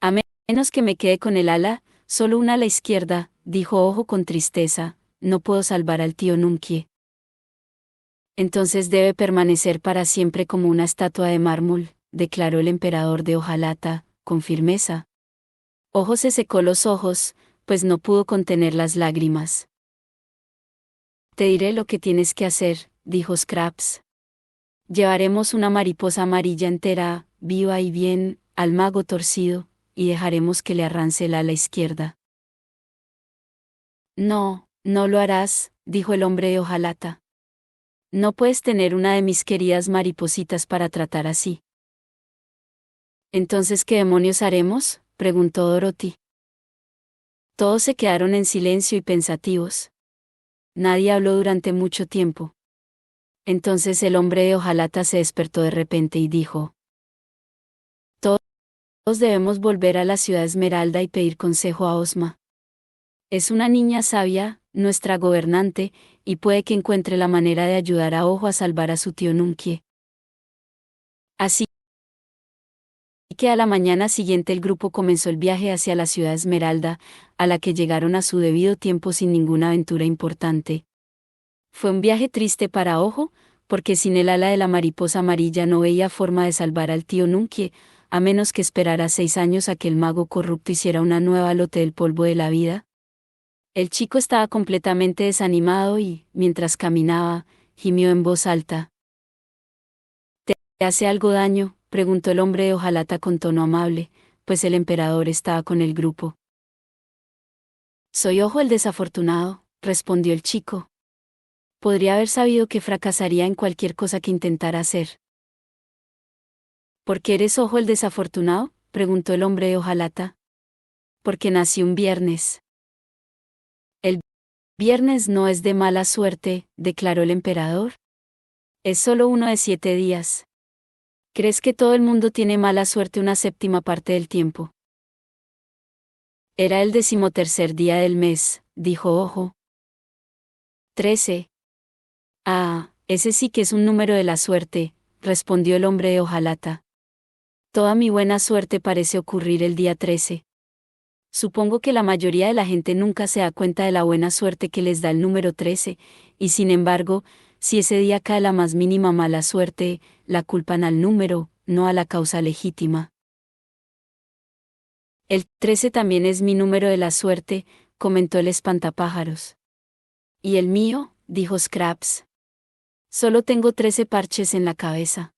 A menos que me quede con el ala, solo una a la izquierda, dijo Ojo con tristeza, no puedo salvar al tío Nunkie. Entonces debe permanecer para siempre como una estatua de mármol, declaró el emperador de hojalata, con firmeza. Ojo se secó los ojos, pues no pudo contener las lágrimas. Te diré lo que tienes que hacer, dijo Scraps. Llevaremos una mariposa amarilla entera, viva y bien, al mago torcido, y dejaremos que le arrance el ala izquierda. No, no lo harás, dijo el hombre de hojalata. No puedes tener una de mis queridas maripositas para tratar así. Entonces, ¿qué demonios haremos?, preguntó Dorothy. Todos se quedaron en silencio y pensativos. Nadie habló durante mucho tiempo. Entonces el hombre de hojalata se despertó de repente y dijo: Todos debemos volver a la ciudad Esmeralda y pedir consejo a Ozma. Es una niña sabia, nuestra gobernante, y puede que encuentre la manera de ayudar a Ojo a salvar a su tío Nunkie. Así que a la mañana siguiente el grupo comenzó el viaje hacia la ciudad Esmeralda, a la que llegaron a su debido tiempo sin ninguna aventura importante. Fue un viaje triste para Ojo, porque sin el ala de la mariposa amarilla no veía forma de salvar al tío Nunkie, a menos que esperara 6 años a que el mago corrupto hiciera una nueva lote del polvo de la vida. El chico estaba completamente desanimado y, mientras caminaba, gimió en voz alta. ¿Te hace algo daño?, preguntó el hombre de hojalata con tono amable, pues el emperador estaba con el grupo. Soy Ojo el desafortunado, respondió el chico. Podría haber sabido que fracasaría en cualquier cosa que intentara hacer. ¿Por qué eres Ojo el desafortunado?, preguntó el hombre de hojalata. Porque nací un viernes. El viernes no es de mala suerte, declaró el emperador. Es solo uno de 7 días. ¿Crees que todo el mundo tiene mala suerte una séptima parte del tiempo? Era el 13º día del mes, dijo Ojo. 13. Ah, ese sí que es un número de la suerte, respondió el hombre de hojalata. Toda mi buena suerte parece ocurrir el día 13. Supongo que la mayoría de la gente nunca se da cuenta de la buena suerte que les da el número 13, y sin embargo, si ese día cae la más mínima mala suerte, la culpan al número, no a la causa legítima. El 13 también es mi número de la suerte, comentó el espantapájaros. ¿Y el mío?, dijo Scraps. Solo tengo 13 parches en la cabeza.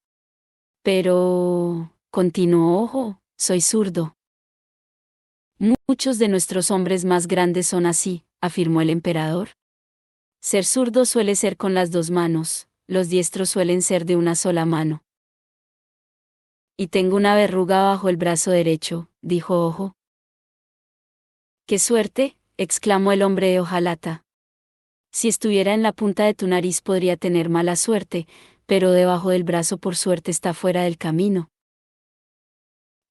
Pero, continuó Ojo, soy zurdo. Muchos de nuestros hombres más grandes son así, afirmó el emperador. Ser zurdo suele ser con las 2 manos, los diestros suelen ser de una sola mano. Y tengo una verruga bajo el brazo derecho, dijo Ojo. ¡Qué suerte!, exclamó el hombre de hojalata. Si estuviera en la punta de tu nariz podría tener mala suerte, pero debajo del brazo por suerte está fuera del camino.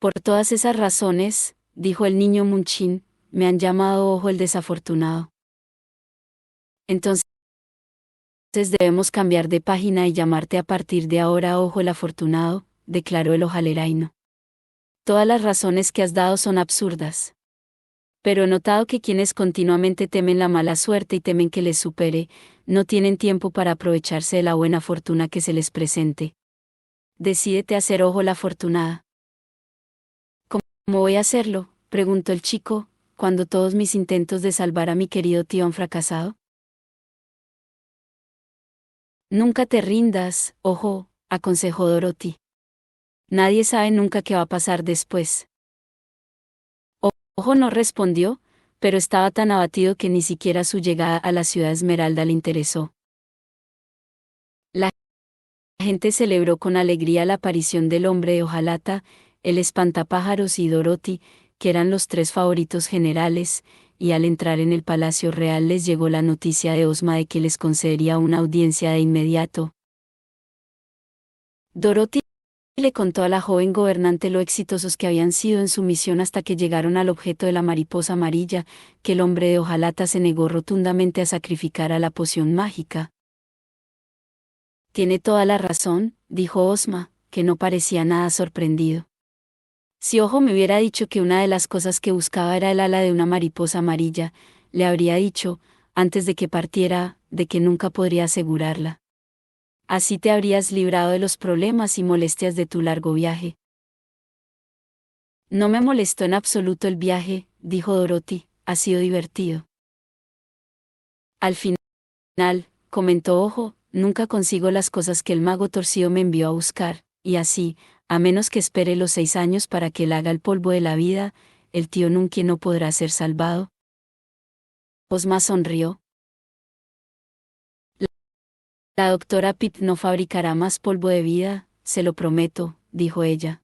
Por todas esas razones, dijo el niño Munchín, me han llamado Ojo el desafortunado. Entonces debemos cambiar de página y llamarte a partir de ahora Ojo el afortunado, declaró el hojaleraino. Todas las razones que has dado son absurdas. Pero he notado que quienes continuamente temen la mala suerte y temen que les supere, no tienen tiempo para aprovecharse de la buena fortuna que se les presente. Decídete a ser Ojo la afortunada. ¿Cómo voy a hacerlo?, preguntó el chico, cuando todos mis intentos de salvar a mi querido tío han fracasado. Nunca te rindas, Ojo, aconsejó Dorothy. Nadie sabe nunca qué va a pasar después. Ojo no respondió, pero estaba tan abatido que ni siquiera su llegada a la ciudad Esmeralda le interesó. La gente celebró con alegría la aparición del hombre de hojalata, el espantapájaros y Dorothy, que eran los 3 favoritos generales, y al entrar en el palacio real les llegó la noticia de Ozma de que les concedería una audiencia de inmediato. Dorothy le contó a la joven gobernante lo exitosos que habían sido en su misión hasta que llegaron al objeto de la mariposa amarilla, que el hombre de hojalata se negó rotundamente a sacrificar a la poción mágica. Tiene toda la razón, dijo Ozma, que no parecía nada sorprendido. Si Ojo me hubiera dicho que una de las cosas que buscaba era el ala de una mariposa amarilla, le habría dicho, antes de que partiera, de que nunca podría asegurarla. Así te habrías librado de los problemas y molestias de tu largo viaje. No me molestó en absoluto el viaje, dijo Dorothy, ha sido divertido. Al final, comentó Ojo, nunca consigo las cosas que el mago torcido me envió a buscar, y así, a menos que espere los 6 años para que él haga el polvo de la vida, el tío Nunkie no podrá ser salvado. Ozma sonrió. La doctora Pip no fabricará más polvo de vida, se lo prometo, dijo ella.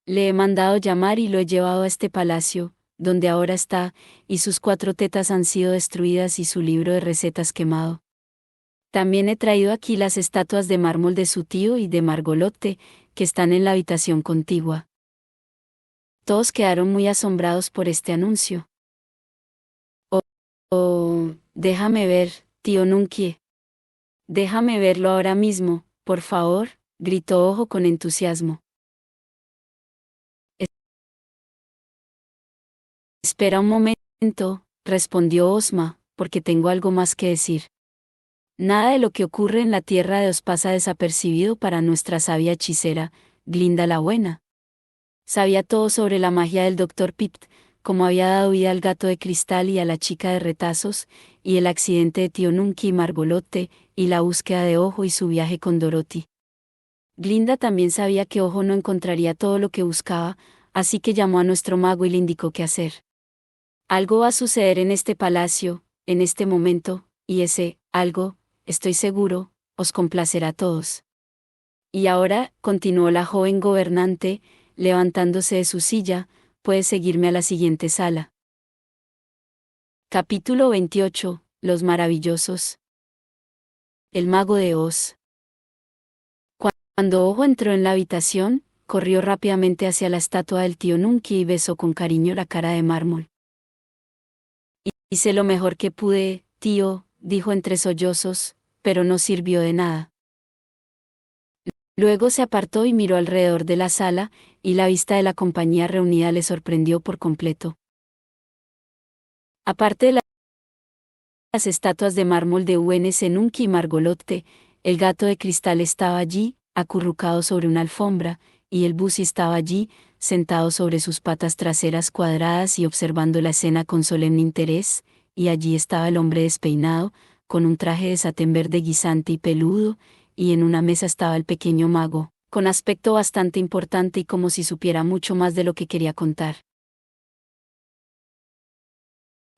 Le he mandado llamar y lo he llevado a este palacio, donde ahora está, y sus 4 tetas han sido destruidas y su libro de recetas quemado. También he traído aquí las estatuas de mármol de su tío y de Margolotte, que están en la habitación contigua. Todos quedaron muy asombrados por este anuncio. Oh, déjame ver, tío Nunkie. Déjame verlo ahora mismo, por favor, gritó Ojo con entusiasmo. Espera un momento, respondió Ozma, porque tengo algo más que decir. Nada de lo que ocurre en la Tierra de Oz pasa desapercibido para nuestra sabia hechicera, Glinda la Buena. Sabía todo sobre la magia del Dr. Pipt, cómo había dado vida al gato de cristal y a la chica de retazos, y el accidente de Tío Nunkie y Margolotte, y la búsqueda de Ojo y su viaje con Dorothy. Glinda también sabía que Ojo no encontraría todo lo que buscaba, así que llamó a nuestro mago y le indicó qué hacer. Algo va a suceder en este palacio, en este momento, y ese algo, estoy seguro, os complacerá a todos. Y ahora, continuó la joven gobernante, levantándose de su silla, puedes seguirme a la siguiente sala. Capítulo 28. Los maravillosos. El mago de Oz. Cuando Ojo entró en la habitación, corrió rápidamente hacia la estatua del tío Nunkie y besó con cariño la cara de mármol. Hice lo mejor que pude, tío, dijo entre sollozos, pero no sirvió de nada. Luego se apartó y miró alrededor de la sala, y la vista de la compañía reunida le sorprendió por completo. Aparte de las estatuas de mármol de Nunkie y Margolotte, el gato de cristal estaba allí, acurrucado sobre una alfombra, y el Busy estaba allí, sentado sobre sus patas traseras cuadradas y observando la escena con solemne interés, y allí estaba el hombre despeinado, con un traje de satén verde guisante y peludo, y en una mesa estaba el pequeño mago, con aspecto bastante importante y como si supiera mucho más de lo que quería contar.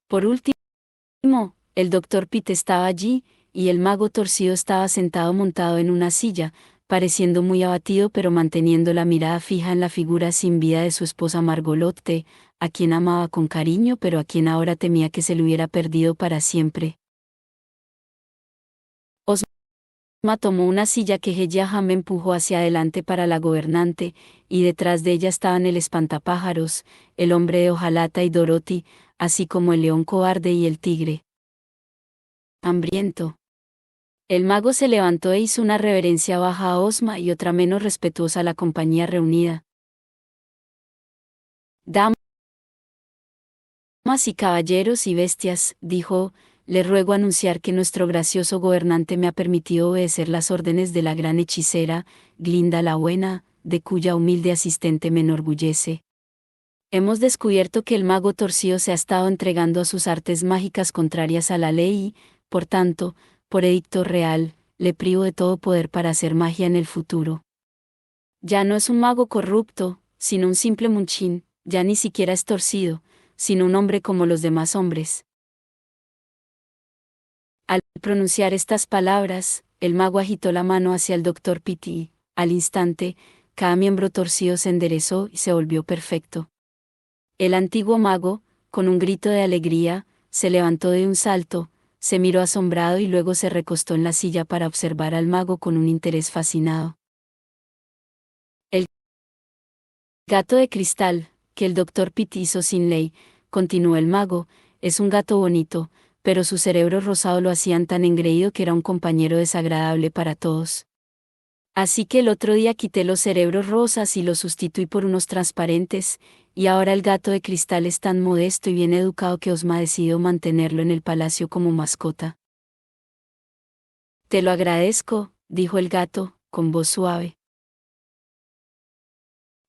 Por último, el Dr. Pitt estaba allí, y el mago torcido estaba sentado montado en una silla, pareciendo muy abatido pero manteniendo la mirada fija en la figura sin vida de su esposa Margolotte, a quien amaba con cariño pero a quien ahora temía que se le hubiera perdido para siempre. Ozma tomó una silla que Heyaham empujó hacia adelante para la gobernante, y detrás de ella estaban el espantapájaros, el hombre de hojalata y Dorothy, así como el león cobarde y el tigre hambriento. El mago se levantó e hizo una reverencia baja a Ozma y otra menos respetuosa a la compañía reunida. Damas y caballeros y bestias, dijo, le ruego anunciar que nuestro gracioso gobernante me ha permitido obedecer las órdenes de la gran hechicera, Glinda la Buena, de cuya humilde asistente me enorgullece. Hemos descubierto que el mago torcido se ha estado entregando a sus artes mágicas contrarias a la ley y, por tanto, por edicto real, le privo de todo poder para hacer magia en el futuro. Ya no es un mago corrupto, sino un simple munchín, ya ni siquiera es torcido, sino un hombre como los demás hombres. Al pronunciar estas palabras, el mago agitó la mano hacia el Dr. Pitt y, al instante, cada miembro torcido se enderezó y se volvió perfecto. El antiguo mago, con un grito de alegría, se levantó de un salto, se miró asombrado y luego se recostó en la silla para observar al mago con un interés fascinado. El gato de cristal, que el Dr. Pitt hizo sin ley, continuó el mago, es un gato bonito, pero su cerebro rosado lo hacían tan engreído que era un compañero desagradable para todos. Así que el otro día quité los cerebros rosas y los sustituí por unos transparentes, y ahora el gato de cristal es tan modesto y bien educado que Ozma decidió mantenerlo en el palacio como mascota. Te lo agradezco, dijo el gato, con voz suave.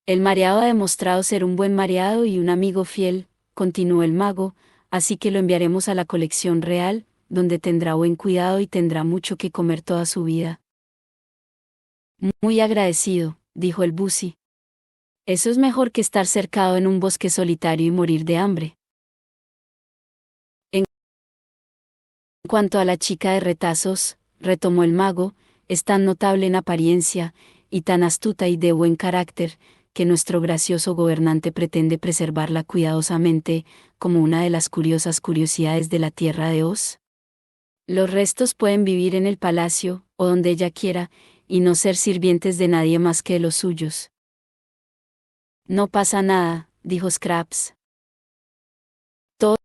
El mareado ha demostrado ser un buen mareado y un amigo fiel, continuó el mago, así que lo enviaremos a la colección real, donde tendrá buen cuidado y tendrá mucho que comer toda su vida. Muy agradecido, dijo el Busy. Eso es mejor que estar cercado en un bosque solitario y morir de hambre. En cuanto a la chica de retazos, retomó el mago, es tan notable en apariencia, y tan astuta y de buen carácter, que nuestro gracioso gobernante pretende preservarla cuidadosamente, como una de las curiosas curiosidades de la tierra de Oz? Los restos pueden vivir en el palacio, o donde ella quiera, y no ser sirvientes de nadie más que de los suyos. No pasa nada, dijo Scraps. Todos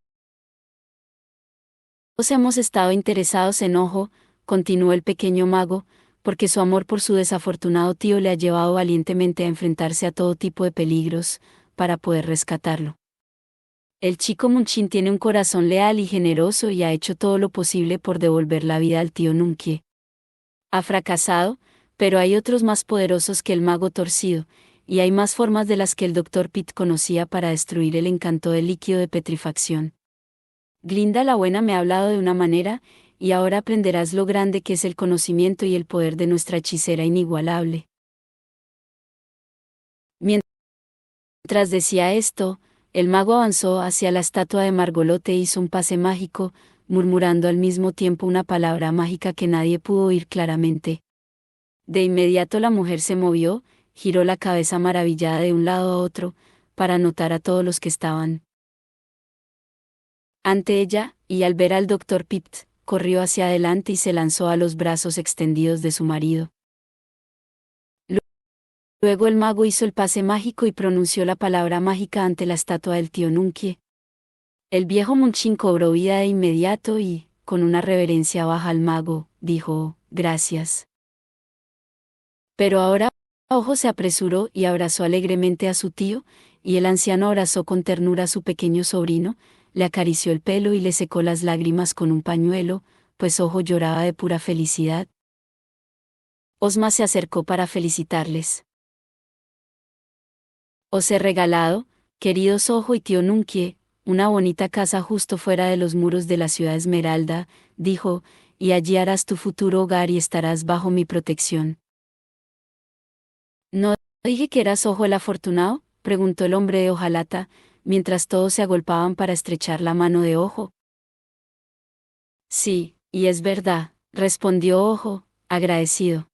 hemos estado interesados en Ojo, continuó el pequeño mago, porque su amor por su desafortunado tío le ha llevado valientemente a enfrentarse a todo tipo de peligros, para poder rescatarlo. El chico Munchin tiene un corazón leal y generoso y ha hecho todo lo posible por devolver la vida al tío Nunkie. Ha fracasado, pero hay otros más poderosos que el mago torcido, y hay más formas de las que el Dr. Pitt conocía para destruir el encanto del líquido de petrifacción. Glinda la buena me ha hablado de una manera, y ahora aprenderás lo grande que es el conocimiento y el poder de nuestra hechicera inigualable. Mientras decía esto, el mago avanzó hacia la estatua de Margolot e hizo un pase mágico, murmurando al mismo tiempo una palabra mágica que nadie pudo oír claramente. De inmediato la mujer se movió, giró la cabeza maravillada de un lado a otro, para notar a todos los que estaban ante ella, y al ver al Dr. Pitt, corrió hacia adelante y se lanzó a los brazos extendidos de su marido. Luego el mago hizo el pase mágico y pronunció la palabra mágica ante la estatua del tío Nunkie. El viejo Munchin cobró vida de inmediato y, con una reverencia baja al mago, dijo, «Gracias». Pero ahora, Ojo se apresuró y abrazó alegremente a su tío, y el anciano abrazó con ternura a su pequeño sobrino, le acarició el pelo y le secó las lágrimas con un pañuelo, pues Ojo lloraba de pura felicidad. Ozma se acercó para felicitarles. Os he regalado, queridos Ojo y tío Nunkie, una bonita casa justo fuera de los muros de la ciudad Esmeralda, dijo, y allí harás tu futuro hogar y estarás bajo mi protección. ¿No dije que eras Ojo el afortunado?, preguntó el hombre de hojalata, mientras todos se agolpaban para estrechar la mano de Ojo. Sí, y es verdad, respondió Ojo, agradecido.